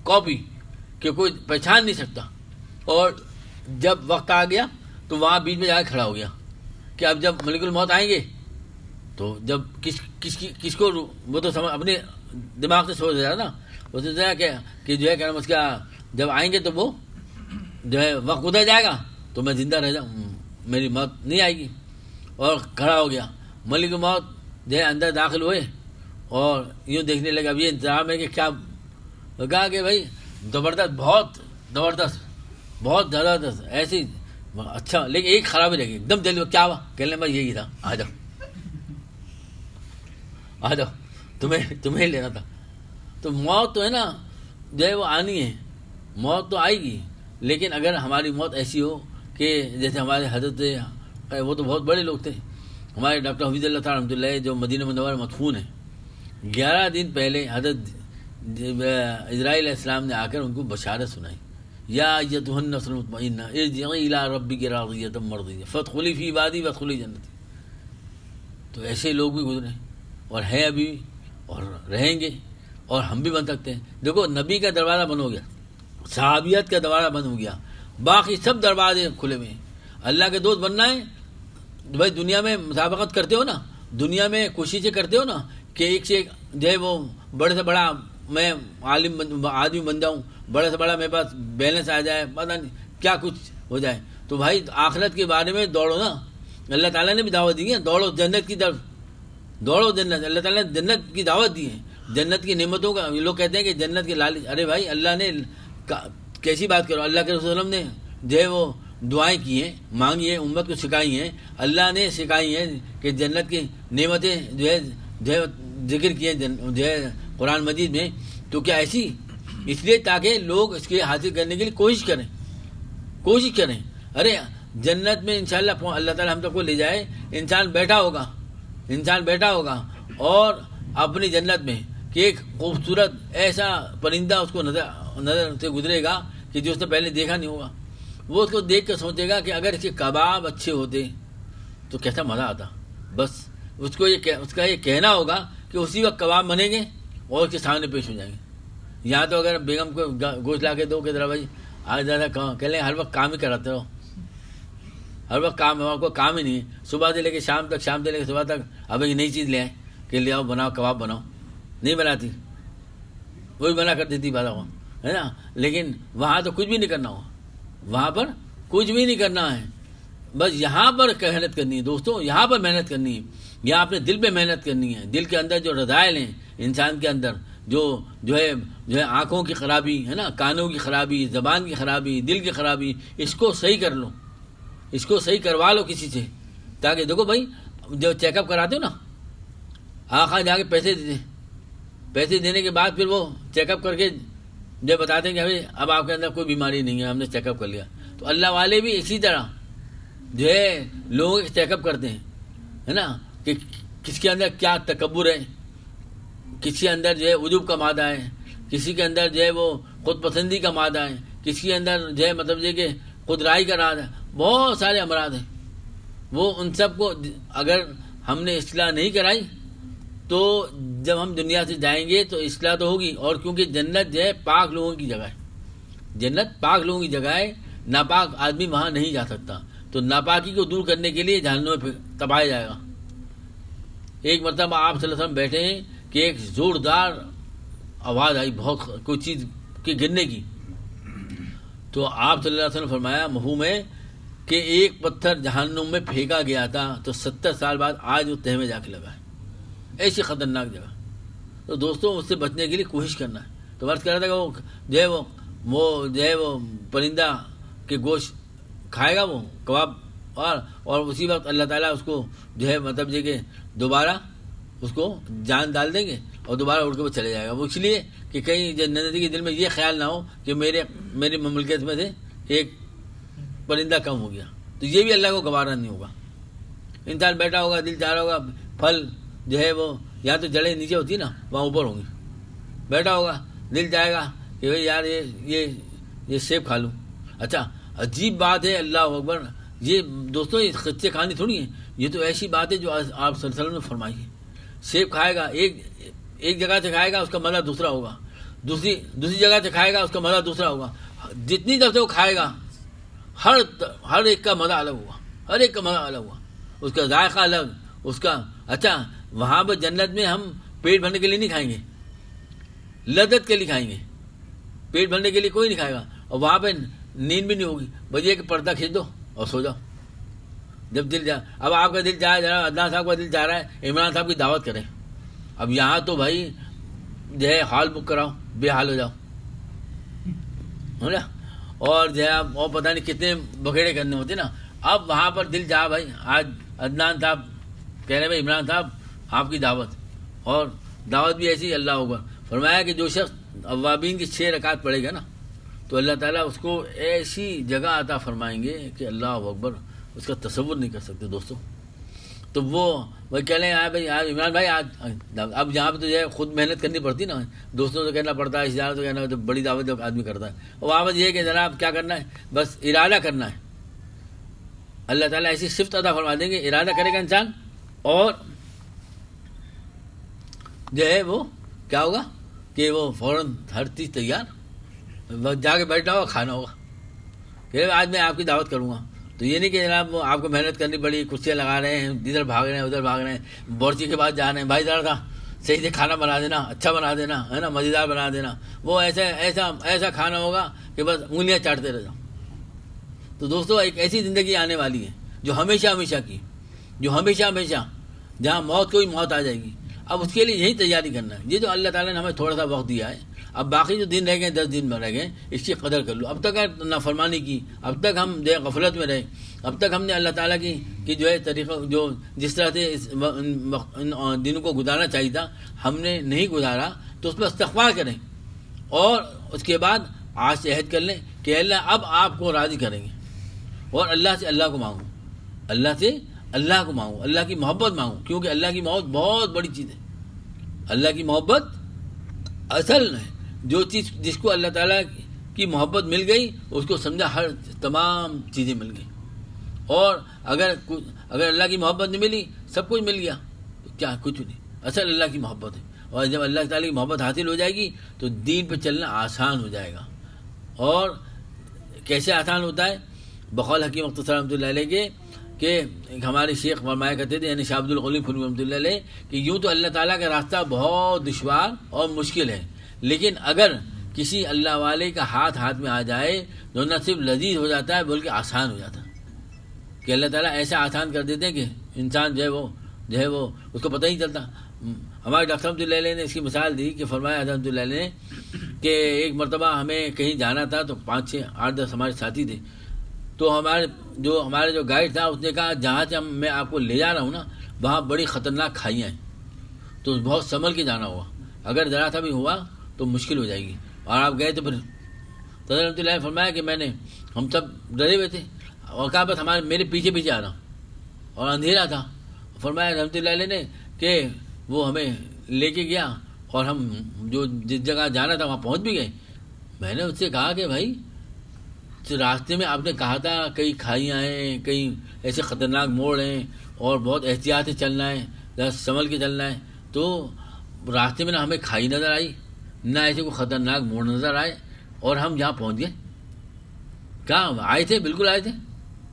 کاپی کہ کوئی پہچان نہیں سکتا. اور جب وقت آ گیا تو وہاں بیچ میں جا کے کھڑا ہو گیا کہ اب جب ملک الموت آئیں گے تو جب کس کو, وہ تو اپنے دماغ سے سوچ رہا نا, وہ سوچ رہا کہ جو ہے کہ اس کا جب آئیں گے تو وہ جو ہے وقت گزر جائے گا تو میں زندہ رہ جاؤں, میری موت نہیں آئے گی. اور کھڑا ہو گیا. ملک موت جو ہے اندر داخل ہوئے اور یوں دیکھنے لگا اب یہ انتظام ہے کہ کیا. کہا کہ بھائی زبردست، بہت زبردست، بہت زبردست، ایسی اچھا، لیکن ایک خرابی رہے گی. ایک دم دل میں کیا ہوا؟ کہنے بھائی یہی تھا، آ جاؤ آ جاؤ، تمہیں لینا تھا. تو موت تو ہے نا جو ہے وہ آنی ہے، موت تو آئے گی، لیکن اگر ہماری موت ایسی ہو کہ جیسے ہمارے حضرت، وہ تو بہت بڑے لوگ تھے، ہمارے ڈاکٹر حفیظ اللہ تعالیٰ رحمۃ اللہ جو مدینہ منورہ مدفون ہیں، 11 دن پہلے حضرت اسرائیل علیہ السلام نے آ کر ان کو بشارت سنائی، یا ایتھا النفس المطمئنہ ارجعی الی ربک راضیۃ مرضیہ فادخلی فی عبادی وادخلی جنتی. تو ایسے لوگ بھی گزرے اور ہیں ابھی اور رہیں گے، اور ہم بھی بن سکتے ہیں. دیکھو نبی کا دروازہ بند ہو گیا، صحابیت کا دروازہ بند ہو گیا، باقی سب دروازے کھلے ہوئے ہیں. اللہ کے دوست بننا ہے بھائی، دنیا میں مسابقت کرتے ہو نا، دنیا میں کوششیں کرتے ہو نا کہ ایک سے ایک جو ہے وہ بڑے سے بڑا میں عالم آدمی بن جاؤں، بڑے سے بڑا میرے پاس بیلنس آ جائے، پتہ نہیں کیا کچھ ہو جائے. تو بھائی آخرت کے بارے میں دوڑو نا. اللہ تعالیٰ نے بھی دعوت دی ہے، دوڑو جنت کی طرف، دوڑو جنت. اللہ تعالیٰ نے جنت کی دعوت دی ہے، جنت کی نعمتوں کا. لوگ کہتے ہیں کہ جنت کے لالچ، ارے بھائی اللہ نے کیسی بات کرو، اللہ کے رسول وسلم نے جو ہے وہ دعائیں کی ہیں، مانگی ہیں، امت کو سکھائی ہیں، اللہ نے سکھائی ہیں کہ جنت کی نعمتیں جو ہے ذکر کیے جو ہے قرآن مجید میں. تو کیا ایسی؟ اس لیے تاکہ لوگ اس کے حاصل کرنے کے لیے کوشش کریں. ارے جنت میں انشاءاللہ اللہ تعالیٰ ہم سب کو لے جائے. انسان بیٹھا ہوگا اور اپنی جنت میں کہ ایک خوبصورت ایسا پرندہ اس کو نظر سے گزرے گا کہ جو اس نے پہلے دیکھا نہیں ہوگا. وہ اس کو دیکھ کر سوچے گا کہ اگر اس کے کباب اچھے ہوتے تو کیسا مزہ آتا. بس اس کا یہ کہنا ہوگا کہ اسی وقت کباب بنیں گے اور اس کے سامنے پیش ہو جائیں گے. یہاں تو اگر بیگم کو گوشت لا کے دو کہ ذرا بھائی آج زیادہ کہہ لیں ہر وقت کام ہی کراتے رہو، ہر وقت کام ہے، کوئی کام ہی نہیں ہے. صبح سے لے کے شام تک، شام سے لے کے صبح تک اب ایک نئی چیز لے آئے کہ لے آؤ بناؤ، کباب بناؤ. نہیں بناتی، وہی بنا کر دیتی بات ہو، ہے نا. لیکن وہاں تو کچھ بھی نہیں کرنا ہو، وہاں پر کچھ بھی نہیں کرنا ہے. بس یہاں پر محنت کرنی ہے دوستوں، یہاں پر محنت کرنی ہے. یہاں اپنے دل پہ محنت کرنی ہے. دل کے اندر جو رذائل ہیں انسان کے اندر، جو ہے آنکھوں کی خرابی ہے نا، کانوں کی خرابی، زبان کی خرابی، دل کی خرابی، اس کو صحیح کر لو، اس کو صحیح کروا لو کسی سے. تاکہ دیکھو بھائی جو چیک اپ کراتے ہو نا، آخر جا کے پیسے دینے کے بعد پھر وہ چیک اپ کر کے جو بتاتے ہیں کہ ابھی اب آپ کے اندر کوئی بیماری نہیں ہے، ہم نے چیک اپ کر لیا. تو اللہ والے بھی اسی طرح جو ہے لوگوں کے چیک اپ کرتے ہیں، ہے نا، کہ کس کے اندر کیا تکبر ہے، کسی کے اندر جو ہے عجب کا مادہ ہے، کسی کے اندر جو ہے وہ خود پسندی کا مادہ ہے، کسی کے اندر جو ہے مطلب یہ کہ خودرائی کا راز ہے. بہت سارے امراض ہیں. وہ ان سب کو اگر ہم نے اصلاح نہیں کرائی تو جب ہم دنیا سے جائیں گے تو اصلاح تو ہوگی. اور کیونکہ جنت جو ہے پاک لوگوں کی جگہ ہے، جنت پاک لوگوں کی جگہ ہے، ناپاک آدمی وہاں نہیں جا سکتا. تو ناپاکی کو دور کرنے کے لیے جہنم میں تباہا جائے گا. ایک مرتبہ آپ صلی اللہ علیہ وسلم بیٹھے ہیں کہ ایک زوردار آواز آئی بہت کوئی چیز کے گرنے کی. تو آپ صلی اللہ علیہ وسلم فرمایا مفہوم ہے کہ ایک پتھر جہنم میں پھینکا گیا تھا تو 70 سال بعد آج وہ تہ میں جا کے لگا ہے. ایسی خطرناک جگہ. تو دوستوں اس سے بچنے کے لیے کوشش کرنا ہے. تو عرض کر رہا تھا کہ وہ جو ہے وہ پرندہ کے گوشت کھائے گا وہ کباب، اور اسی وقت اللہ تعالیٰ اس کو جو ہے مطلب یہ کہ دوبارہ اس کو جان ڈال دیں گے اور دوبارہ اڑ کے وہ چلے جائے گا. وہ اس لیے کہ کہیں زندگی کے دل میں یہ خیال نہ ہو کہ میری مملکت میں سے ایک پرندہ کم ہو گیا. تو یہ بھی اللہ کو گوارا نہیں ہوگا. انسان بیٹھا ہوگا، دل چاہ رہا ہوگا، پھل جو ہے وہ یا تو جڑیں نیچے ہوتی نا وہاں اوپر ہوں گی. بیٹھا ہوگا، دل چاہے گا کہ بھائی یار یہ سیب کھا لوں. اچھا عجیب بات ہے، اللہ اکبر. یہ دوستوں یہ خچے کہانی تھوڑی ہے، یہ تو ایسی بات ہے جو آپ صلی اللہ علیہ وسلم نے فرمائی ہے. سیب کھائے گا، ایک جگہ سے کھائے گا اس کا مزہ دوسرا ہوگا، دوسری جگہ سے کھائے گا اس کا مزہ دوسرا ہوگا. جتنی دفعہ وہ کھائے گا ہر ایک کا مزہ الگ ہوگا، ہر ایک کا مزہ الگ ہوگا، اس کا ذائقہ الگ، اس کا. اچھا وہاں پہ جنت میں ہم پیٹ بھرنے کے لیے نہیں کھائیں گے، لذت کے لیے کھائیں گے. پیٹ بھرنے کے لیے کوئی نہیں کھائے گا. اور وہاں پہ نیند بھی نہیں ہوگی، بس یہ کہ پردہ کھینچ دو اور سو جاؤ. جب دل اب آپ کا دل چاہ رہا ہے، عدنان صاحب کا دل چاہ رہا ہے عمران صاحب کی دعوت کریں، اب یہاں تو بھائی جو ہے ہال بک کراؤ، بے حال ہو جاؤ، ہے نا، اور جو ہے اور پتہ نہیں کتنے بکھیڑے کرنے ہوتے نا. اب وہاں پر دل چاہ بھائی آج عدنان صاحب کہہ رہے بھائی عمران صاحب آپ کی دعوت، اور دعوت بھی ایسی. اللہ اکبر فرمایا کہ جو شخص اوابین کی 6 رکعت پڑھے گا نا تو اللہ تعالیٰ اس کو ایسی جگہ عطا فرمائیں گے کہ اللہ اکبر اس کا تصور نہیں کر سکتے دوستوں. تو وہ کہہ لیں بھائی آج عمران بھائی آج اب جہاں پہ تو جو ہے خود محنت کرنی پڑتی نا، دوستوں سے کہنا پڑتا ہے، رشتہ داروں سے کہنا، تو بڑی دعوت جب آدمی کرتا ہے، وہاں پر یہ ہے کہ جناب کیا کرنا ہے، بس ارادہ کرنا ہے. اللہ تعالیٰ ایسی صفت عطا فرما دیں گے، ارادہ کرے گا انسان اور جو ہے وہ کیا ہوگا کہ وہ فوراً ہر چیز تیار، جا کے بیٹھنا ہوگا، کھانا ہوگا کہ آج میں آپ کی دعوت کروں گا. تو یہ نہیں کہ جناب وہ آپ کو محنت کرنی پڑی، کرسیاں لگا رہے ہیں، ادھر بھاگ رہے ہیں ادھر بھاگ رہے ہیں، بورچی کے بعد جا رہے ہیں، بھائی ذرا تھا صحیح سے کھانا بنا دینا، اچھا بنا دینا، ہے نا، مزیدار بنا دینا. وہ ایسا کھانا ہوگا کہ بس انگلیاں چاٹتے رہ جاؤ. تو دوستو ایک ایسی زندگی آنے والی ہے جو ہمیشہ کی، جو ہمیشہ جہاں موت کوئی موت آ جائے گی. اب اس کے لیے یہی تیاری کرنا ہے. یہ جو اللہ تعالیٰ نے ہمیں تھوڑا سا وقت دیا ہے، اب باقی جو دن رہ گئے 10 دن میں رہ گئے، اس کی قدر کر لو. اب تک نافرمانی کی، اب تک ہم جو ہے غفلت میں رہے، اب تک ہم نے اللہ تعالیٰ کی جو ہے طریقہ جو جس طرح سے ان دنوں کو گزارنا چاہیے تھا ہم نے نہیں گزارا، تو اس پر استغفار کریں اور اس کے بعد آج سے عہد کر لیں کہ اللہ اب آپ کو راضی کریں گے، اور اللہ سے اللہ کو مانگو، اللہ سے اللہ کو مانگو، اللہ کی محبت مانگو، کیونکہ اللہ کی محبت بہت بڑی چیز ہے. اللہ کی محبت اصل ہے، جو چیز جس کو اللہ تعالیٰ کی محبت مل گئی اس کو سمجھا ہر تمام چیزیں مل گئی. اور اگر اللہ کی محبت نہیں ملی، سب کچھ مل گیا تو کیا، کچھ نہیں. اصل اللہ کی محبت ہے، اور جب اللہ تعالیٰ کی محبت حاصل ہو جائے گی تو دین پہ چلنا آسان ہو جائے گا. اور کیسے آسان ہوتا ہے؟ بقول حکیم مختصر رحمۃ اللہ علیہ کے کہ ہمارے شیخ فرمایا کرتے تھے، یعنی شاہ عبد الغنی فنوی رحمۃ اللہ علیہ، کہ یوں تو اللہ تعالیٰ کا راستہ بہت دشوار اور مشکل ہے، لیکن اگر کسی اللہ والے کا ہاتھ میں آ جائے تو نہ صرف لذیذ ہو جاتا ہے بلکہ آسان ہو جاتا ہے. کہ اللہ تعالیٰ ایسا آسان کر دیتے ہیں کہ انسان جو ہے وہ اس کو پتہ ہی چلتا. ہمارے ڈاکٹر رحمۃ اللہ علیہ نے اس کی مثال دی کہ فرمایا رحمۃ اللہ علیہ نے کہ ایک مرتبہ ہمیں کہیں جانا تھا تو 5 6 8 10 ہمارے ساتھی تھے. تو ہمارے جو گائیڈ تھا اس نے کہا جہاں سے میں آپ کو لے جا رہا ہوں نا وہاں بڑی خطرناک کھائیاں ہیں، تو بہت سنبھل کے جانا ہوگا، اگر ذرا سا بھی ہوا تو مشکل ہو جائے گی. اور آپ گئے تو پھر صدر رحمۃ اللہ نے فرمایا کہ ہم سب ڈرے ہوئے تھے اور کہا بس میرے پیچھے آ رہا، اور اندھیرا تھا. فرمایا رحمۃ اللہ علیہ نے کہ وہ ہمیں لے کے گیا اور ہم جس جگہ جانا تھا وہاں پہنچ بھی گئے. میں نے اس سے کہا کہ بھائی راستے میں آپ نے کہا تھا کئی کھائیاں ہیں، کئی ایسے خطرناک موڑ ہیں اور بہت احتیاط سے چلنا ہے، ذرا سنبھل کے چلنا ہے. تو راستے میں نہ ہمیں کھائی نظر آئی، نہ ایسے کوئی خطرناک موڑ نظر آئے، اور ہم جہاں پہنچ گئے. کہاں آئے تھے؟ بالکل آئے تھے،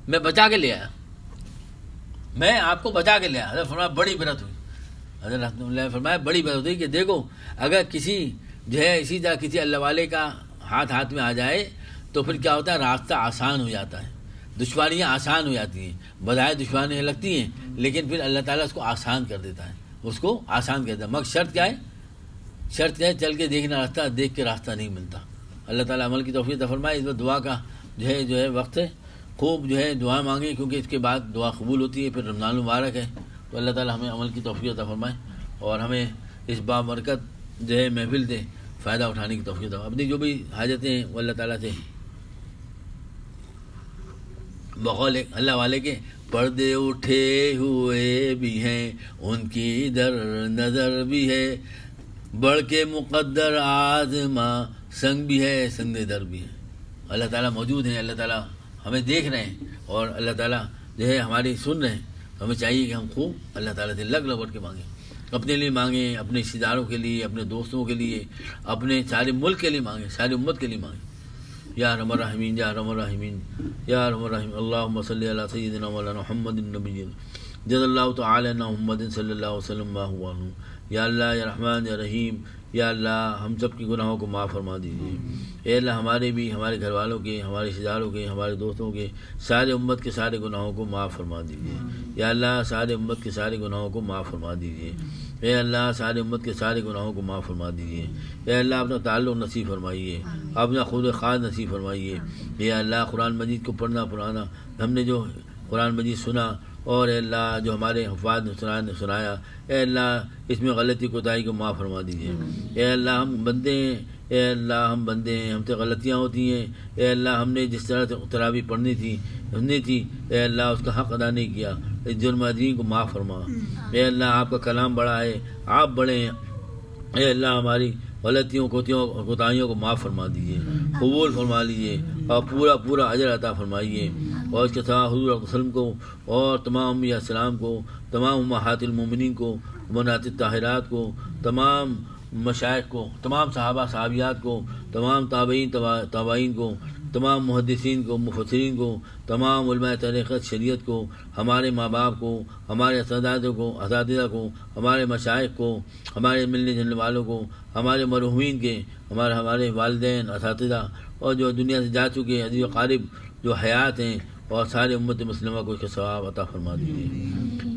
میں بچا کے لے آیا، میں آپ کو بچا کے لے آیا. حضرت فرمایا بڑی برکت ہوئی. حضرت رحمۃ اللہ فرمایا بڑی برکت ہوئی کہ دیکھو اگر کسی جو ہے اسی طرح کسی اللہ والے کا ہاتھ میں آ جائے تو پھر کیا ہوتا ہے، راستہ آسان ہو جاتا ہے، دشواریاں آسان ہو جاتی ہیں. بظاہر دشواریاں لگتی ہیں لیکن پھر اللہ تعالیٰ اس کو آسان کر دیتا ہے، اس کو آسان کر دیتا ہے. مگر شرط کیا ہے؟ شرط کیا ہے؟ چل کے دیکھنا راستہ، دیکھ کے راستہ نہیں ملتا. اللہ تعالیٰ عمل کی توفیق عطا فرمائے. اس وقت دعا کا جو ہے وقت ہے، خوب جو ہے دعا مانگیں کیونکہ اس کے بعد دعا قبول ہوتی ہے. پھر رمضان المبارک ہے، تو اللہ تعالیٰ ہمیں عمل کی توفیق عطا فرمائے اور ہمیں اس بابرکت جو ہے محفل سے فائدہ اٹھانے کی توفیق عطا. اپنی جو بھی حاجتیں ہیں وہ اللہ تعالیٰ سے بقول اللہ والے کے پردے اٹھے ہوئے بھی ہیں، ان کی در نظر بھی ہے، بڑھ کے مقدر آزما سنگ بھی ہے، سنگ در بھی ہے. اللہ تعالیٰ موجود ہیں، اللہ تعالیٰ ہمیں دیکھ رہے ہیں اور اللہ تعالیٰ جو ہے ہماری سن رہے ہیں. ہمیں چاہیے کہ ہم خوب اللہ تعالیٰ سے لگ بڑھ کے مانگیں، اپنے لیے مانگیں، اپنے رشتہ داروں کے لیے، اپنے دوستوں کے لیے، اپنے سارے ملک کے لیے مانگیں، ساری امت کے لیے مانگیں. یا ارحم الراحمین، یا ارحم الراحمین، یا ارحم الراحمین. اللہم صلی علی سیدنا مولانا محمد النبی جزا اللہ تعالی عنہ محمد صلی اللہ علیہ وسلم. یا اللہ یا رحمان یا رحیم یا اللہ ہم سب کے گناہوں کو معاف فرما دیجیے. اے اللہ ہمارے بھی، ہمارے گھر والوں کے، ہمارے رشتہ داروں کے، ہمارے دوستوں کے، سارے امت کے سارے گناہوں کو معاف فرما دیجیے. یا اللہ سارے امت کے سارے گناہوں کو معاف فرما دیجیے. اے اللہ سارے امت کے سارے گناہوں کو معاف فرما دیجیے. اے اللہ اپنا تعلق نصیب فرمائیے، اپنا خود خاص نصیب فرمائیے. اے اللہ قرآن مجید کو پڑھنا پڑھانا، ہم نے جو قرآن مجید سنا اور اے اللہ جو ہمارے حفاظ نے سنایا، اے اللہ اس میں غلطی کوتاہی کو معاف فرما دیجیے. اے اللہ ہم بندے ہیں، اے اللہ ہم بندے ہیں، ہم سے غلطیاں ہوتی ہیں. اے اللہ ہم نے جس طرح سے تراویح پڑھنی تھی، اے اللہ اس کا حق ادا نہیں کیا، اس جرم عظیم کو معاف فرما. اے اللہ آپ کا کلام بڑا ہے، آپ بڑے ہیں. اے اللہ ہماری غلطیوں کوتاہیوں کو معاف فرما دیجیے، قبول فرما لیجیے اور پورا اجر عطا فرمائیے. اور اس کے ساتھ حضور صلی اللہ علیہ وسلم کو اور تمام انبیاء السلام کو، تمام امہات المومنین کو، بنات الطاہرات کو، تمام مشائخ کو، تمام صحابہ صحابیات کو، تمام تابعین کو، تمام محدثین کو، مفسرین کو، تمام علماء طریقت شریعت کو، ہمارے ماں باپ کو، ہمارے اساتذہ کو، ہمارے مشائخ کو، ہمارے ملنے جلنے والوں کو، ہمارے مرحومین کے، ہمارے والدین، اساتذہ اور جو دنیا سے جا چکے عزیز و قارب جو حیات ہیں، اور سارے امت مسلمہ کو اس کا ثواب عطا فرما دیجیے.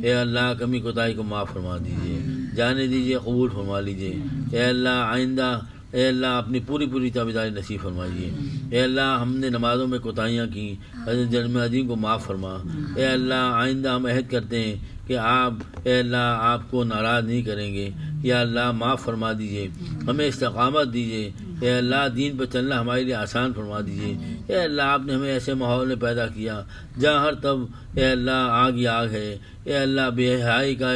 اے اللہ کمی کوتاہی کو معاف فرما دیجیے، جانے دیجیے، قبول فرما لیجیے. اے اللہ آئندہ اے اللہ اپنی پوری تابعداری نصیب فرمائیے. اے اللہ ہم نے نمازوں میں کوتاہیاں کی، جرم عظیم کو معاف فرما. اے اللہ آئندہ ہم عہد کرتے ہیں کہ اے اللہ آپ کو ناراض نہیں کریں گے. یا اللہ معاف فرما دیجیے، ہمیں استقامت دیجیے. اے اللہ دین پر چلنا ہمارے لیے آسان فرما دیجیے. اے اللہ آپ نے ہمیں ایسے ماحول میں پیدا کیا جہاں ہر طرف اے اللہ آگ ہی آگ ہے. اے اللہ بے حیائی کا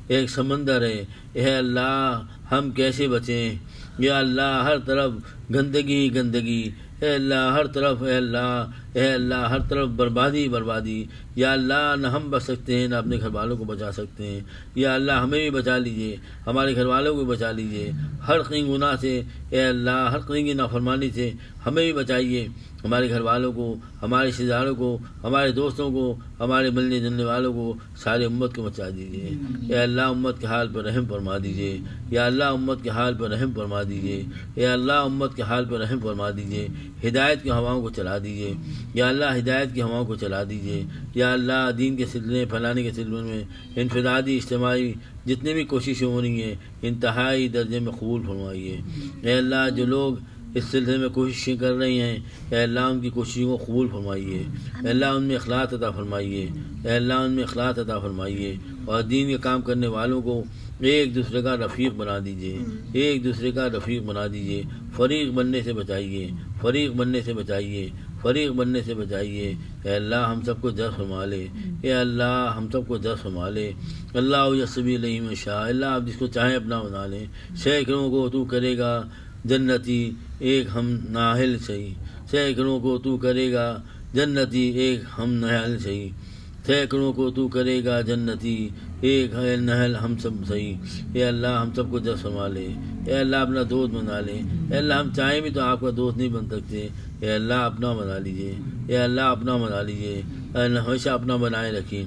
ایک سمندر ہے. اے اللہ ہم کیسے بچیں؟ یا اللہ ہر طرف گندگی ہی گندگی. اے اللہ ہر طرف اے اللہ ہر طرف بربادی. یا اللہ نہ ہم بچ سکتے ہیں، نہ اپنے گھر والوں کو بچا سکتے ہیں. یا اللہ ہمیں بھی بچا لیجیے، ہمارے گھر والوں کو بھی بچا لیجیے ہر قسم گناہ سے. اے اللہ ہر قسم کی نافرمانی سے ہمیں بھی بچائیے، ہمارے گھر والوں کو، ہمارے رشتہ داروں کو، ہمارے دوستوں کو، ہمارے ملنے جلنے والوں کو، سارے امت کو بچا دیجیے. اے اللہ امت کے حال پر رحم فرما دیجیے. یا اللہ امت کے حال پر رحم فرما دیجیے. اے اللہ امت کے حال پر رحم فرما دیجیے. ہدایت کی ہواؤں کو چلا دیجیے. یا اللہ ہدایت کی ہواؤں کو چلا دیجیے. یا اللہ دین کے سلسلے پھیلانے کے سلسلے میں انفرادی اجتماعی جتنی بھی کوششیں ہو رہی ہیں انتہائی درجے میں قبول فرمائیے. اے اللہ جو لوگ اس سلسلے میں کوششیں کر رہی ہیں، اے اللہ ان کی کوششوں کو قبول فرمائیے. اے اللہ ان میں اخلاص عطا فرمائیے. اے اللہ ان میں اخلاص عطا فرمائیے اور دین کے کام کرنے والوں کو ایک دوسرے کا رفیق بنا دیجیے. ایک دوسرے کا رفیق بنا دیجیے. فریق بننے سے بچائیے. فریق بننے سے بچائیے. فریق بننے سے بچائیے. اے اللہ ہم سب کو جذب فرما لے. اے اللہ ہم سب کو جذب فرما لے. اللہ یسبی علیہ میں شاہ. اللہ آپ جس کو چاہیں اپنا بنا لیں. سینکڑوں کو تو کرے گا جنتی، ایک ہم نااہل صحیح. سینکڑوں کو تو کرے گا جنتی، ایک ہم نااہل صحیح. سینکڑوں کو تو کرے گا جنتی، ایک ہے نہل ہم سب صحیح. اے اللہ ہم سب کو جذب فرما لے. اے اللہ اپنا دوست بنا لے. اے اللہ ہم چاہیں بھی تو آپ کا دوست نہیں بن سکتے. اے اللہ اپنا بنا لیجیے. اے اللہ اپنا بنا لیجیے. اے اللہ ہمیشہ اپنا بنائے رکھیں.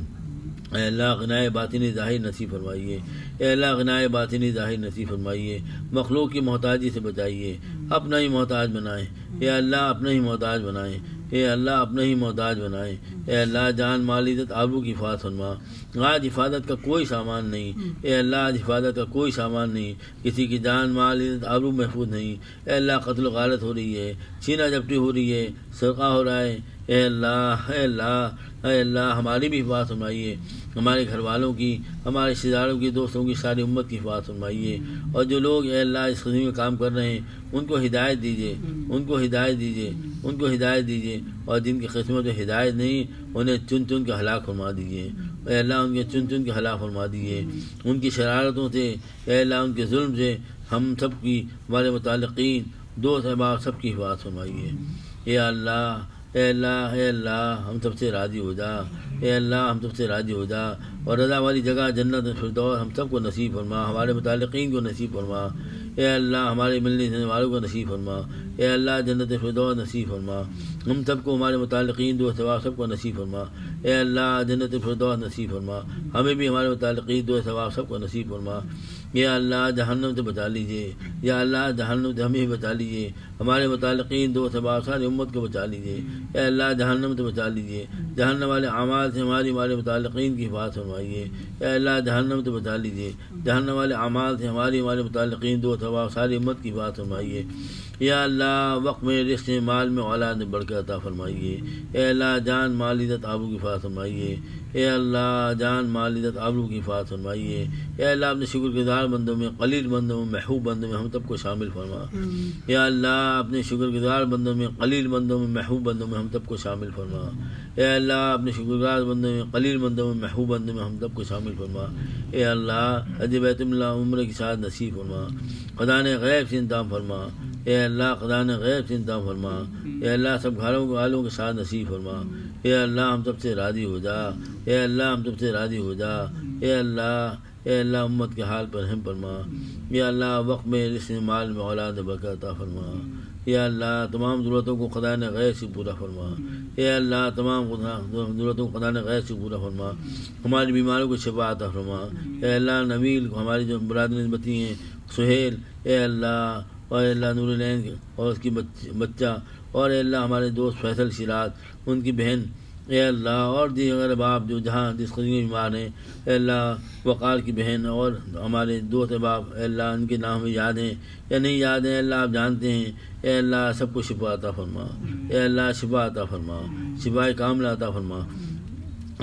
اے اللہ غنائے باطنی ظاہر نصیب فرمائیے. اے اللہ غنائے باطنی ظاہر نصیب فرمائیے. مخلوق کی محتاجی سے بچائیے. اپنا ہی محتاج بنائیں. اے اللہ اپنا ہی محتاج بنائیں. اے اللہ اپنا ہی محتاج بنائیں. اے اللہ جان مال عزت آبرو کی حفاظت فرما. آج حفاظت کا کوئی سامان نہیں. اے اللہ آج حفاظت کا کوئی سامان نہیں. کسی کی جان مال عزت آبرو محفوظ نہیں. اے اللہ قتل و غارت ہو رہی ہے، چھینا جھپٹی ہو رہی ہے، سرقہ ہو رہا ہے. اے اللہ اے اللہ اے اللہ ہماری بھی حفاظت فرمائیے. ہمارے گھر والوں کی، ہمارے رشتہ داروں کی، دوستوں کی، ساری امت کی حفاظت فرمائیے. اور جو لوگ اے اللہ اس خدمت میں کام کر رہے ہیں ان کو ہدایت دیجیے. ان کو ہدایت دیجیے. ان کو ہدایت دیجیے. اور جن کی قسمت میں ہدایت نہیں انہیں چن کے ہلاک فرما دیجیے. اے اللہ ان کے چن کے ہلاک فرما دیجیے. ان کی شرارتوں سے، اے اللہ ان کے ظلم سے ہم سب کی، ہمارے متعلقین، دوست احباب سب کی حفاظت فرمائیے. اے اللہ اے اللہ اے اللہ ہم سب سے راضی ہو جا. اے اللہ ہم سب سے راضی ہو جا اور رضا والی جگہ جنت الفردوس ہم سب کو نصیب فرما. ہمارے متعلقین کو نصیب فرما. اے اللہ ہمارے ملنے جلنے والوں کو نصیب فرما، اے اللہ جنت فردوس نصیب فرما، ہم سب کو ہمارے متعلقین دو ثواب سب کو نصیب فرما، اے اللہ جنت فردوس نصیب فرما، ہمیں بھی ہمارے متعلقین دو ثواب سب کو نصیب فرما، یا اللہ جہنم سے بچا لیجیے، یا اللہ جہنم سے ہمیں بچا لیجیے، ہمارے متعلقین دو ثواب ساری امت کو بچا لیجیے، اے اللہ جہنم سے بچا لیجیے، جہنم والے اعمال سے ہمارے متعلقین کی حفاظت فرمائیے، اے اللہ جہنم سے بچا لیجیے، جہنم والے اعمال سے ہمارے متعلقین دو ثواب ساری امت کی حفاظت فرمائیے، یا اللہ وقت میں رزق میں مال میں اولاد میں برکت عطا فرمائیے، اے اللہ جان مال عزت آبرو کی حفاظت فرمائیے، اے اللہ جان مال عزت آبرو کی حفاظت فرمائیے، اے اللہ اپنے شکر گزار بندوں میں، قلیل بندوں میں، محبوب بندوں میں ہم سب کو شامل فرما، یا اللہ اپنے شکر گزار بندوں میں، قلیل بندوں میں، محبوب بندوں میں ہم سب کو شامل فرما، اے اللہ اپنے شکر گزار بندوں میں، قلیل بندوں میں، محبوب بندوں میں ہم سب کو شامل فرما، اے اللہ حج بیت اللہ عمرہ کی سعادت نصیب فرما، خدان غیب سے انتظام فرما، اے اللہ خدان غیب سے انتظام فرما، اے اللہ سب گھروں والوں کے ساتھ نصیب فرما، اے اللہ ہم سب سے راضی ہو جا، اے اللہ ہم سب سے راضی ہو جا، اے اللہ امت کے حال پر رحم فرما، یا اللہ وقت میں رزق میں مال میں اولاد میں برکت عطا فرما، یا اللہ تمام ضرورتوں کو خدا نے غیر سے پورا فرما، اے اللہ تمام ضرورتوں کو خدا نے غیر سے پورا فرما، ہماری بیماروں کو شفا عطا فرما، اے اللہ نویل کو ہماری جو برادری نسبتی ہیں سہیل، اے اللہ اور اللہ نور العین اور اس کی بچہ، اور اے اللہ ہمارے دوست فیصل شیراز ان کی بہن، اے اللہ اور دیگر باپ جو جہاں جس قسم کے بیمار ہیں، اے اللہ وقار کی بہن اور ہمارے دوست باپ، اے اللہ ان کے نام ہمیں یاد ہیں یا نہیں یاد ہیں، اے اللہ آپ جانتے ہیں، اے اللہ سب کو شفا عطا فرما، اے اللہ شفا عطا فرما، شفا کاملہ عطا فرما،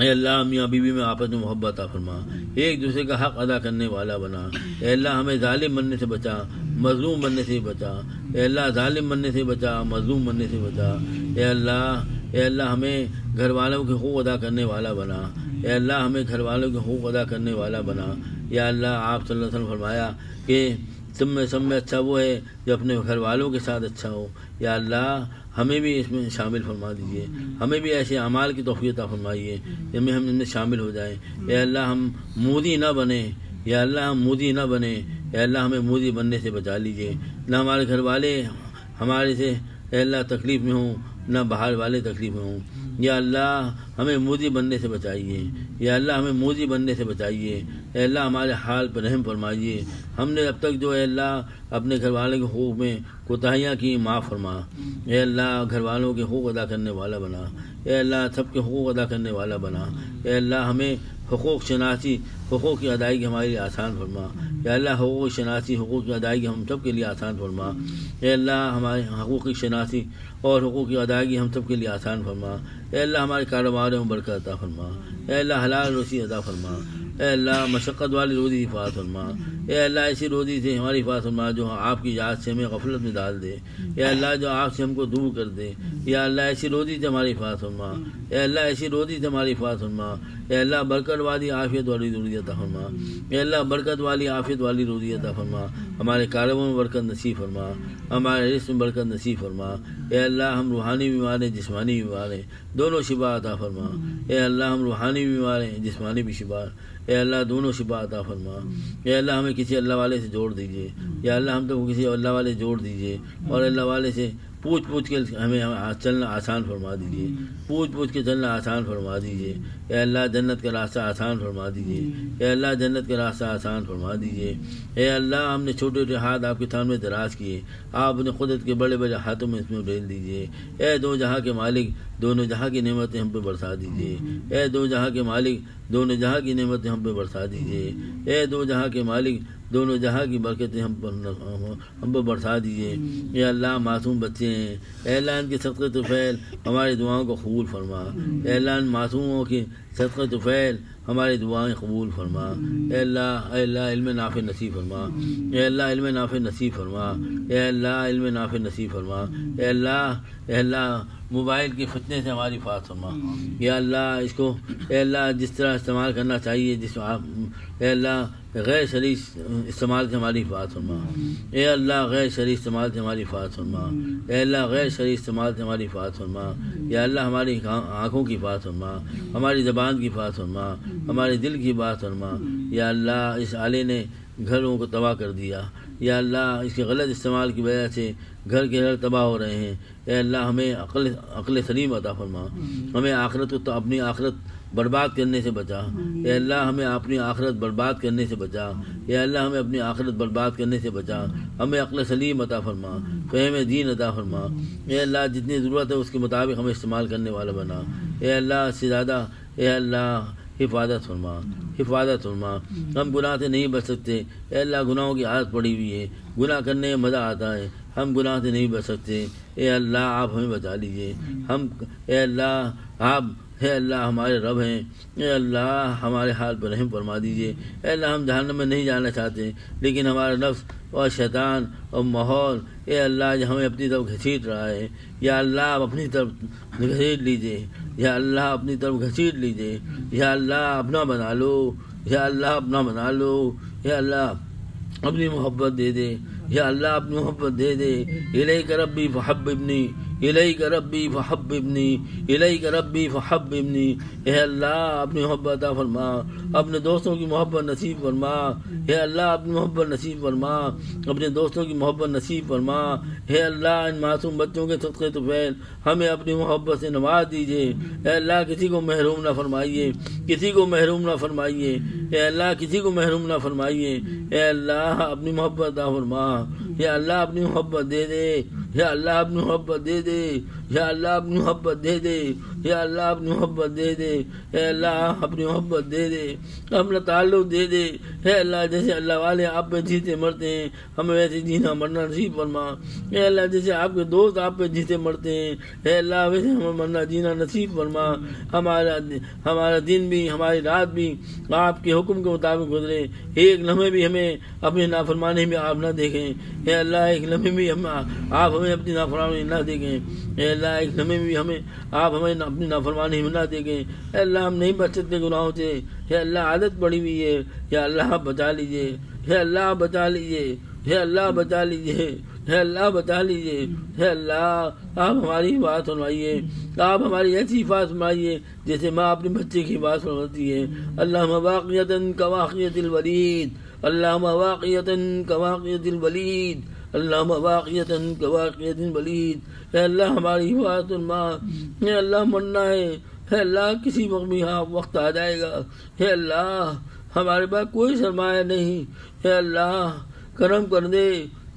اے اللہ میاں بیوی میں آپس میں محبت عطا فرما، ایک دوسرے کا حق ادا کرنے والا بنا، اے اللہ ہمیں ظالم بننے سے بچا، مظلوم بننے سے بچا، اے اللہ ظالم بننے سے بچا، مظلوم بننے سے بچا، اے اللہ ہمیں گھر والوں کے حقوق ادا کرنے والا بنا، اے اللہ ہمیں گھر والوں کے حقوق ادا کرنے والا بنا، یا اللہ آپ صلی اللہ علیہ وسلم فرمایا کہ سب میں اچھا وہ ہے جو اپنے گھر والوں کے ساتھ اچھا ہو، یا اللہ ہمیں بھی اس میں شامل فرما دیجیے، ہمیں بھی ایسے اعمال کی توفیق عطا فرمائیے جن میں ہم ان میں شامل ہو جائیں، اے اللہ ہم مودی نہ بنیں، یا اللہ ہم مودی نہ بنیں، اے اللہ ہمیں مودی بننے سے بچا لیجیے، نہ ہمارے گھر والے ہمارے سے اے اللہ تکلیف میں ہوں، نہ باہر والے تکلیف میں ہوں، یا اللہ ہمیں مودی بننے سے بچائیے، یا اللہ ہمیں مودی بننے سے بچائیے، اے اللہ ہمارے حال پر رحم فرمائیے، ہم نے اب تک جو اے اللہ اپنے گھر والوں کے حقوق میں کوتاہیاں کی معاف فرما، اے اللہ گھر والوں کے حقوق ادا کرنے والا بنا، اے اللہ سب کے حقوق ادا کرنے والا بنا، اے اللہ ہمیں حقوق شناسی حقوق کی ادائیگی ہمارے لیے آسان فرما، یا اللہ حقوق شناسی حقوق کی ادائیگی ہم سب کے لیے آسان فرما، اے اللہ ہمارے حقوق کی شناسی اور حقوق کی ادائیگی ہم سب کے لیے آسان فرما، اے اللہ ہمارے کاروباروں میں برکت عطا فرما، اے اللہ حلال روزی عطا فرما، اے اللہ مشقت والی روزی حفاظت فرما، اے اللہ ایسی روزی سے ہماری حفاظت فرما جو آپ کی یاد سے ہمیں غفلت میں ڈال دے، اے اللہ جو آپ سے ہم کو دور کر دے، یا اللہ ایسی روزی سے ہماری حفاظت فرما، اے اللہ ایسی روزی سے ہماری حفاظت فرما، اے اللہ برکت والی عافیت والی روزی عطا فرما، اے اللہ برکت والی عافیت والی روزی عطا فرما، ہمارے کاروبار میں برکت نصیب فرما، ہمارے رزق میں برکت نصیب فرما، اے اللہ ہم روحانی بیمار ہیں جسمانی بیمار ہیں دونوں شفا عطا فرما، اے اللہ ہم روحانی بیمار ہیں جسمانی بھی شفا، اے اللہ دونوں شفا عطا فرما، اے اللہ ہمیں کسی اللہ والے سے جوڑ دیجیے، یا اللہ ہم تو کسی اللہ والے جوڑ دیجیے، اور اللہ والے سے پوچھ کے ہمیں چلنا آسان فرما دیجیے، پوچھ کے چلنا آسان فرما دیجیے، اے اللہ جنت کا راستہ آسان فرما دیجیے، اے اللہ جنت کا راستہ آسان فرما دیجیے، اے اللہ ہم نے چھوٹے چھوٹے ہاتھ آپ کے سامنے دراز کیے، آپ اپنے قدرت کے بڑے بڑے ہاتھوں میں اس میں ڈال دیجیے، اے دو جہاں کے مالک دونوں جہاں کی نعمتیں ہم پہ برسا دیجیے، اے دو جہاں کے مالک دونوں جہاں کی نعمتیں ہم پہ برسا دیجیے، اے دو جہاں کے مالک دونوں جہاں کی برکتیں ہم پر برسا دیجیے، اے اللہ معصوم بچے ہیں، اے اللہ ان کے صدقے طفیل ہماری دعاؤں کو قبول فرما، اے اللہ ان معصوموں کی صدقے طفیل ہماری دعائیں قبول فرما، اے اللہ علم نافع نصیب فرما، اے اللہ علم نافع نصیب فرما، اے اللہ علم نافع نصیب فرما، اے اللہ موبائل کی فتنے سے ہماری حفاظت فرما، یا اللہ اس کو اے اللہ جس طرح استعمال کرنا چاہیے اے اللہ غیر شرعی استعمال سے ہماری حفاظت فرما، اے اللہ غیر شرعی استعمال سے ہماری حفاظت فرما، اے اللہ غیر شرعی استعمال سے ہماری حفاظت فرما، یا اللہ ہماری آنکھوں کی حفاظت فرما، ہماری زبان کی حفاظت فرما، ہمارے دل کی حفاظت فرما، یا اللہ اس آلے نے گھروں کو تباہ کر دیا. یا اللہ اس کے غلط استعمال کی وجہ سے گھر کے گھر تباہ ہو رہے ہیں. اے اللہ ہمیں عقل سلیم عطا فرما. ہمیں آخرت کو اپنی آخرت برباد کرنے سے بچا. اے اللہ ہمیں اپنی آخرت برباد کرنے سے بچا. اے اللہ ہمیں اپنی آخرت برباد کرنے سے بچا. ہمیں عقل سلیم عطا فرما, فہم دین عطا فرما. اے اللہ جتنی ضرورت ہے اس کے مطابق ہمیں استعمال کرنے والا بنا. اے اللہ سے زیادہ اے اللہ حفاظت فرما, حفاظت فرما. ہم گناہ سے نہیں بچ سکتے. اے اللہ گناہوں کی عادت پڑی ہوئی ہے, گناہ کرنے میں مزہ آتا ہے, ہم گناہ سے نہیں بچ سکتے. اے اللہ آپ ہمیں بچا لیجیے. اے اللہ آپ اے اللہ ہمارے رب ہیں. اے اللہ ہمارے حال پر رحم فرما دیجیے. اے اللہ ہم جہنم میں نہیں جانا چاہتے, لیکن ہمارا نفس اور شیطان اور ماحول اے اللہ جو ہمیں اپنی طرف گھسیٹ رہا ہے, یا اللہ آپ اپنی طرف گھسیٹ لیجیے. یا اللہ اپنی طرف گھسیٹ لیجیے. یا اللہ اپنا بنا لو. یا اللہ اپنا بنا لو. یا اللہ اپنی محبت دے دے. یا اللہ اپنی محبت دے دے. الیک ربی فحببنی, الیک ربی فحببنی, الیک ربی فحببنی. اے اللہ اپنی محبت عطا فرما, اپنے دوستوں کی محبت نصیب فرما. اے اللہ اپنی محبت نصیب فرما, اپنے دوستوں کی محبت نصیب فرما. اے اللہ ان معصوم بچوں کے صدقے طفیل ہمیں اپنی محبت سے نواز دیجیے. اے اللہ کسی کو محروم نہ فرمائیے, کسی کو محروم نہ فرمائیے. اے اللہ کسی کو محروم نہ فرمائیے. اے اللہ اپنی محبت عطا فرما. یا اللہ اپنی محبت دے دے. یا اللہ اپنی محبت دے دے. یا اللہ اپنی محبت دے دے. یا اللہ اپنی محبت دے دے. اے اللہ اپنی محبت دے دے, اپنا تعلق دے دے. اے اللہ جیسے اللہ والے آپ پہ جیتے مرتے ہیں ہمیں ویسے جینا مرنا نصیب فرما. اے اللہ جیسے آپ کے دوست آپ پہ جیتے مرتے ہیں اے اللہ ویسے ہمیں مرنا جینا نصیب فرما. ہمارا دن بھی ہماری رات بھی آپ کے حکم کے مطابق گزرے. ایک لمحے بھی ہمیں اپنی نافرمانی میں آپ نہ دیکھیں. اے اللہ ایک لمحے بھی آپ ہمیں اپنی نافرمانی نہ دیکھیں. اے اللہ ایک لمحے بھی آپ ہمیں اپنی نافرمانی میں نہ دیکھیں. اے اللہ ہم نہیں بچ سکتے گناہوں سے. اے اللہ عادت پڑی ہوئی ہے. یا اللہ آپ بچا لیجیے. اے اللہ بچا لیجیے. اے اللہ بچا لیجیے. اے اللہ بچا لیجیے. اے اللہ آپ ہماری بات سنوائیے. آپ ہماری ایسی بات سنائیے جیسے ماں اپنے بچے کی بات سناتی ہے. اللہ واقعتاً کواقعۃ الولید, اللہ واقعتاً کواقعۃ الولید, اللہ واقعتاً کواقعۃ الولید. اے اللہ ہماری بات سنما. اے اللہ مرنا ہے. اے اللہ کسی وقت بھی وقت آ جائے گا. اے اللہ ہمارے پاس کوئی سرمایہ نہیں. اے اللہ کرم کر دے,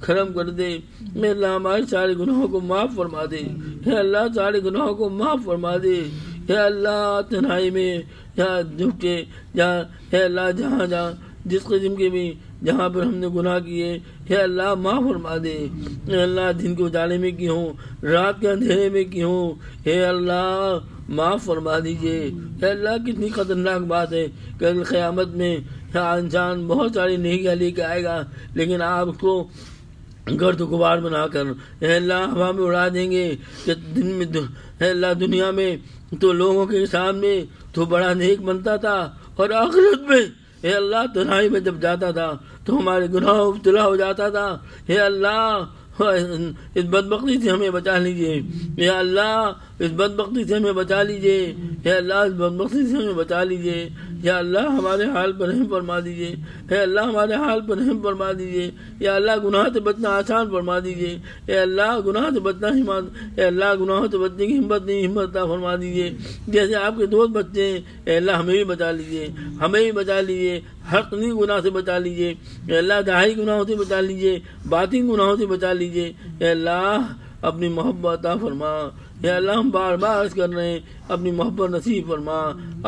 کرم کر دے. اے اللہ ہمارے سارے گناہوں کو معاف فرما دے. اے اللہ سارے گناہوں کو معاف فرما دے. اے اللہ تنہائی میں یا جھک کے جہاں اے اللہ جہاں جس قسم کے بھی جہاں پر ہم نے گناہ کیے اے اللہ معاف فرما دے. اے اللہ دن کے اجالے میں کی ہوں, رات کے اندھیرے میں کی ہوں, اے اللہ معاف فرما دیجیے. اے اللہ کتنی خطرناک بات ہے کہ قیامت میں انسان بہت ساری نیکیاں لے کے آئے گا لیکن آپ کو گرد و غبار بنا کر اے اللہ ہوا میں اڑا دیں گے. کہ دن میں اے اللہ دنیا میں تو لوگوں کے سامنے تو بڑا نیک بنتا تھا اور آخرت میں اے اللہ تنہائی میں جب جاتا تھا تو ہمارے گناہ ابتلا ہو جاتا تھا. اے اللہ اس بدبختی سے ہمیں بچا لیجیے. اے اللہ اس بدبختی سے ہمیں بچا لیجیے. اے اللہ اس بدبختی سے ہمیں بچا لیجیے. یا اللہ ہمارے حال پر رحم فرما دیجیے. اے اللہ ہمارے حال پر رحم فرما دیجیے. یا اللہ گناہ سے بچنا آسان فرما دیجیے. اے اللہ گناہ سے بچنا اے اللہ گناہوں سے بچنے کی ہمت نہیں, ہمت عطا فرما دیجیے. جیسے آپ کے دوست بچے ہیں اے اللہ ہمیں بھی بچا لیجیے, ہمیں بھی بچا لیجیے. حقیقی گناہ سے بچا لیجیے. اے اللہ ظاہری گناہوں سے بچا لیجیے, باطن گناہوں سے بچا لیجیے. اے اللہ اپنی محبت عطا فرما. اے اللہ ہم بار بار عرض کر رہے ہیں اپنی محبت نصیب فرما,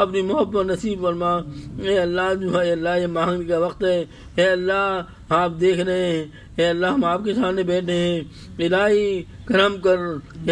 اپنی محبت نصیب فرما. اے اللہ جو ہے اللہ یہ مانگنے کا وقت ہے. اے اللہ آپ دیکھ رہے ہیں. اے اللہ ہم آپ کے سامنے بیٹھے ہیں. الہی کرم کر,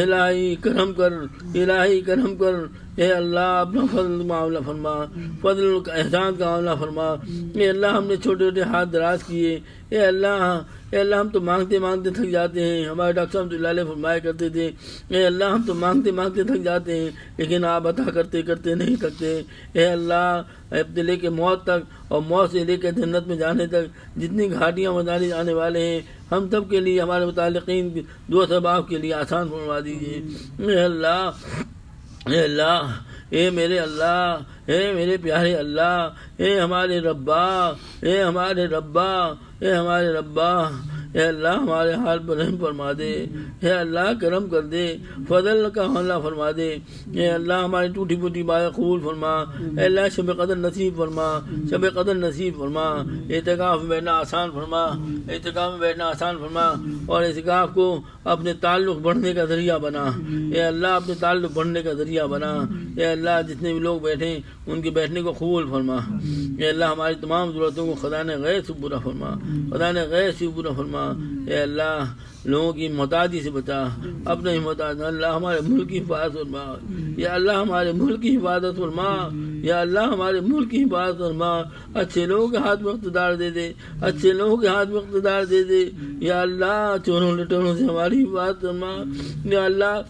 الہی کرم کر, الہی کرم کر. اے اللہ اپنا فضل معاملہ فرما, فضل احسان کا معاملہ فرما. اے اللہ ہم نے چھوٹے چھوٹے ہاتھ دراز کیے. اے اللہ ہم تو مانگتے مانگتے تھک جاتے ہیں. ہمارے ڈاکٹر صاحب اللہ علیہ فرمایا کرتے تھے اے اللہ ہم تو مانگتے مانگتے تھک جاتے ہیں لیکن آپ عطا کرتے کرتے نہیں تھکتے. اے اللہ اب لے کے موت تک اور موت سے لے کے جنت میں جانے تک جتنی گھاٹیاں بتانے جانے والے ہیں ہم سب کے لیے, ہمارے متعلقین دو اسباب کے لیے آسان فرما دیجیے. اے اللہ اے میرے اللہ، اے میرے پیارے اللہ، اے ہمارے ربا، اے ہمارے ربا، اے ہمارے ربا، اے اللہ ہمارے حال پر رحم فرما دے، اے اللہ کرم کر دے، فضل کا حملہ فرما دے، اے اللہ ہماری ٹوٹی پھوٹی باتیں قبول فرما، اے اللہ شب قدر نصیب فرما، شب قدر نصیب فرما، اعتکاف میں بیٹھنا آسان فرما، اعتکاف میں بیٹھنا آسان فرما، اور اعتکاف کو اپنے تعلق بڑھنے کا ذریعہ بنا، اے اللہ اپنے تعلق بڑھنے کا ذریعہ بنا، اے اللہ جتنے بھی لوگ بیٹھیں ان کے بیٹھنے کو قبول فرما، اے اللہ ہماری تمام ضرورتوں کو خزانہ غیب سے پورا فرما، خزانہ غیب سے پورا فرما، اے اللہ لوگوں کی محتاجی سے بچا، اپنے ہی محتاج، اللہ ہمارے ملک کی حفاظت فرما، یا اللہ ہمارے ملک کی حفاظت فرما، یا اللہ ہمارے ملک کی حفاظت فرما، اچھے لوگوں کے ہاتھ میں اقتدار دے دے، اچھے لوگوں کے ہاتھ میں اقتدار دے دے، یا اللہ چوروں لٹوروں سے ہماری حفاظت فرما، یا اللہ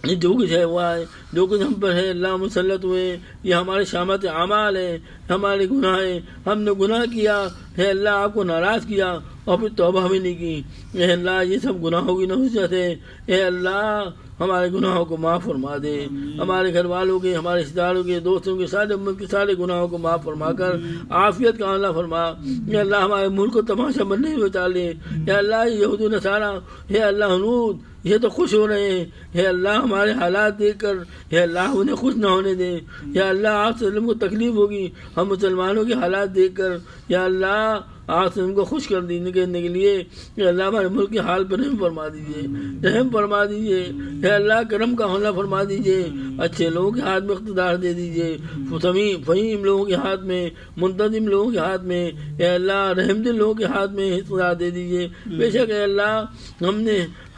جو کچھ ہے ہوا ہے، جو کچھ ہم پر ہے اللہ مسلط ہوئے، یہ ہمارے شامت اعمال ہیں، ہمارے گناہ ہیں، ہم نے گناہ کیا ہے اللہ، آپ کو ناراض کیا اور پھر توبہ بھی نہیں کی، اے اللہ یہ سب گناہوں کی نحوست ہے، اے اللہ ہمارے گناہوں کو معاف فرما دے، ہمارے گھر والوں کے، ہمارے رشتہ داروں کے، دوستوں کے، سارے ملک کے سارے گناہوں کو معاف فرما کر عافیت کا عملہ فرما، یا اللہ ہمارے ملک کو تماشا بننے سے بچا لے، یا اللہ یہود و نصارہ، یا اللہ ہنود یہ تو خوش ہو رہے ہیں، یا اللہ ہمارے حالات دیکھ کر، یا اللہ انہیں خوش نہ ہونے دیں، یا اللہ آپ سے کو تکلیف ہوگی ہم مسلمانوں کے حالات دیکھ کر، یا اللہ آپ سے ان کو خوش کرنے کے لیے، یا اللہ ہمارے ملک کے حال پر رحم فرما دیجیے، رحم فرما دیجیے، یا اللہ کرم کا حملہ فرما دیجیے، اچھے لوگوں کے ہاتھ میں اقتدار دے دیجیے، فہیم لوگوں کے ہاتھ میں، منتظم لوگوں کے ہاتھ میں، یا اللہ رحم دل لوگوں کے ہاتھ میں اقتدار دے دیجیے، بے شک اے اللہ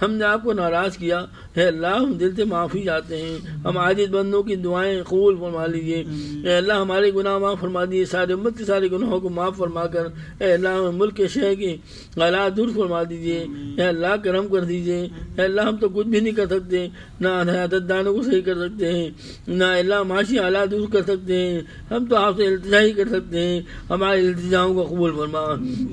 ہم نے آپ کو ناراض کیا ہے اللہ، ہم دل سے معافی چاہتے ہیں، ہم عاجز بندوں کی دعائیں قبول فرما لیجیے، اے اللہ ہمارے گناہ معاف فرما دیجیے، سارے امت کے سارے گناہوں کو معاف فرما کر اے اللہ ملک کے شہر کے حالات دور فرما دیجیے، اے اللہ کرم کر دیجیے، اے اللہ ہم تو کچھ بھی نہیں کر سکتے، نہ حیادت دانوں کو صحیح کر سکتے ہیں، نہ اللہ معاشی حالات دور کر سکتے ہیں، ہم تو آپ سے التجا ہی کر سکتے ہیں، ہمارے التجاؤں کو قبول فرما،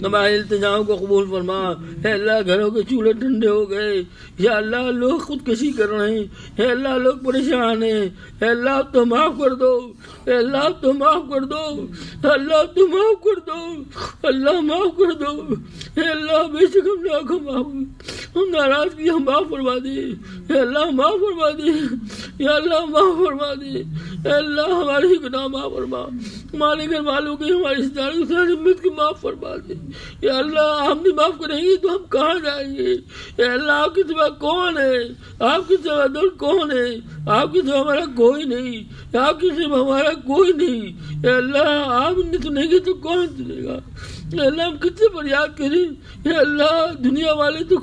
ہمارے التجاؤں کو قبول فرما، اے اللہ گھروں کے چولہے ٹھنڈے ہو گئے، یا اللہ لوگ خودکشی کر رہے ہیں، اے اللہ لوگ پریشان ہیں، اے اللہ تو معاف کر دو، اے اللہ تو معاف کر دو، اللہ تو معاف کر دو، اللہ معاف کر دو، اے اللہ بے شک ہم نے آنکھوں معاف ہم ناراض کی، ہم معاف فرما دے، اے اللہ معاف فرما دے، یا اللہ معاف فرما دے، اے اللہ ہمارے گناہ معاف فرما، ہمارے گھر والوں کے، ہمارے رشتہ داروں کی ساری امت کی معاف فرما دے، یا اللہ ہم نہیں معاف کریں گے تو ہم کہاں جائیں گے، اے اللہ آپ کے سوا کون ہے، آپ کے سوا دل کون ہے، آپ کے سوا ہمارا کوئی نہیں، آپ کے سوا ہمارا کوئی نہیں، اے اللہ آپ نے سنیں گے تو کون سنے گا، اے اللہ ہم کس سے فریاد کریں، اے اللہ دنیا والے تو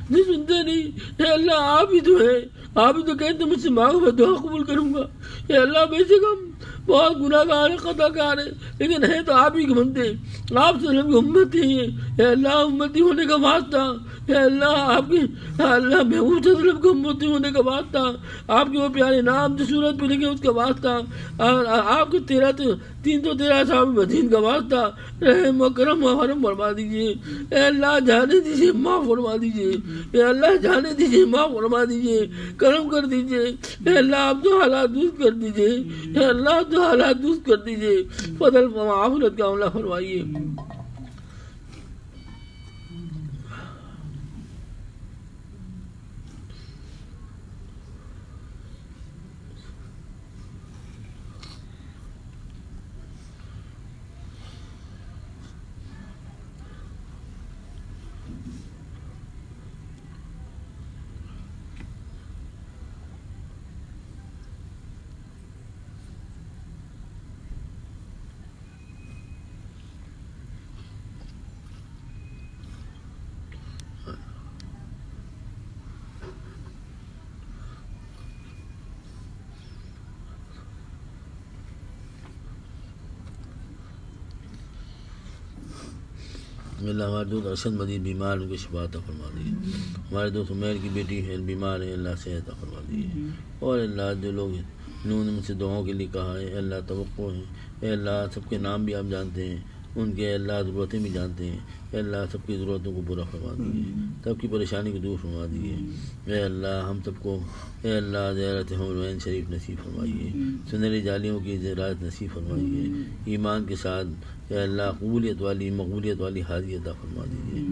نہیں سنتے نہیں، اے اللہ آپ ہی تو ہے، آپ ہی تو کہتے مجھ سے مانگو میں دعا قبول کروں گا، اے اللہ بے شک ہم بہت گناہ گار ہے، خطا کار ہے، لیکن ہے تو آپ ہی کے بندے، آپ سے ہم کی امتی ہیں، اے اللہ امتی ہونے کا واسطہ، اے اللہ آپ کے اللہ محبوب صلی اللہ علیہ وسلم کو امتی ہونے کا واسطہ، آپ کے وہ پیارے نام جو سورت پہ لکھے اس کا واسطہ، آپ کے 313 صحابہ مدین کا واسطہ، رحم و کرم و حرم فرما دیجیے، اے اللہ جانے دیجیے معاف فرما دیجیے، اے اللہ جانے دیجیے معاف فرما دیجیے، کرم کر دیجیے، اے اللہ آپ جو حالات درست کر دیجیے، اے اللہ جو حالات درست کر دیجیے، فضل و معافرت کا عملہ فرمائیے۔ اللہ ہمارے دوست ارشد مدید بیمار ان کی شفا عطا فرما دیجیے، ہمارے دوست عمیر کی بیٹی ہے بیمار ہے، اللہ صحت عطا فرما دیجیے، اور اللہ جو لوگ انہوں نے مجھ سے دعاؤں کے لیے کہا ہے، اے اللہ توقع ہے، اے اللہ سب کے نام بھی آپ جانتے ہیں، ان کے اللہ ضرورتیں بھی جانتے ہیں. اے اللہ سب کی ضرورتوں کو پورا فرما دیجیے, سب کی پریشانی کو دور فرما دیجیے. اے اللہ ہم سب کو اے اللہ زیارت حرمین شریف نصیب فرمائیے, سنہری جالیوں کی زیارت نصیب فرمائیے, ایمان کے ساتھ اے اللہ قبولیت والی مقبولیت والی حاضری عطا فرما دیجیے.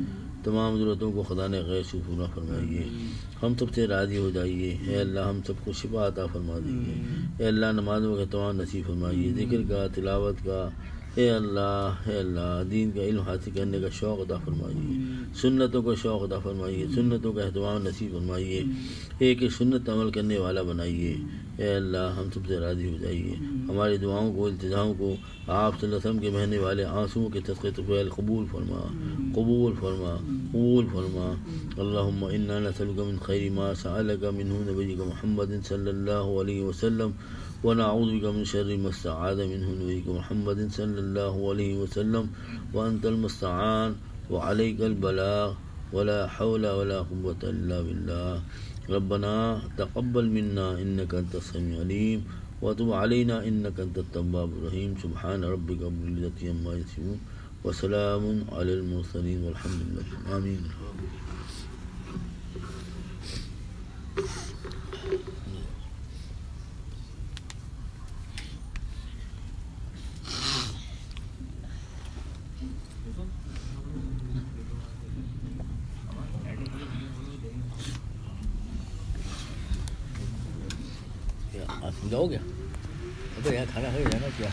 تمام ضرورتوں کو خدا نے غیر سے پورا فرمائیے. ہم سب سے راضی ہو جائیے. اے اللہ ہم سب کو شفا عطا فرما دیجیے. اے اللہ نمازوں کا تمام نصیب فرمائیے, ذکر کا, تلاوت کا. اے اللہ دین کا علم حاصل کرنے کا شوق عطا فرمائیے, سنتوں کا شوق عطا فرمائیے, سنتوں کا اہتمام نصیب فرمائیے, ایک سنت عمل کرنے والا بنائیے. اے اللہ ہم سب سے راضی ہو جائیے. ہماری دعاؤں کو, التجاؤں کو آپ صلی اللہ علیہ وسلم کے بہنے والے آنسوؤں کے صدقے طفیل قبول فرما, قبول فرما, قبول فرما. اللہم انا نسألک من خیر ما سألک منہ نبیک محمد صلی اللہ علیہ وسلم ونعوذ بک من شر ما استعاذ منہ نبیک محمد صلی اللہ علیہ وسلم وانت المستعان وعلیک البلاغ ولا حول ولا قوة الا باللہ. ربنا تقبل منا انک انت السمیع العلیم وتب علینا انک انت التواب الرحیم. سبحان ربک رب العزة عما یصفون وسلام علی المرسلین والحمد للہ. آمین. ہو گیا ابھی یہاں کھانا کھا جانا, کیا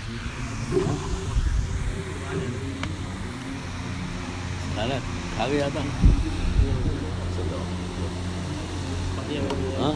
کھانا کھا کے جاتا ہوں. ہاں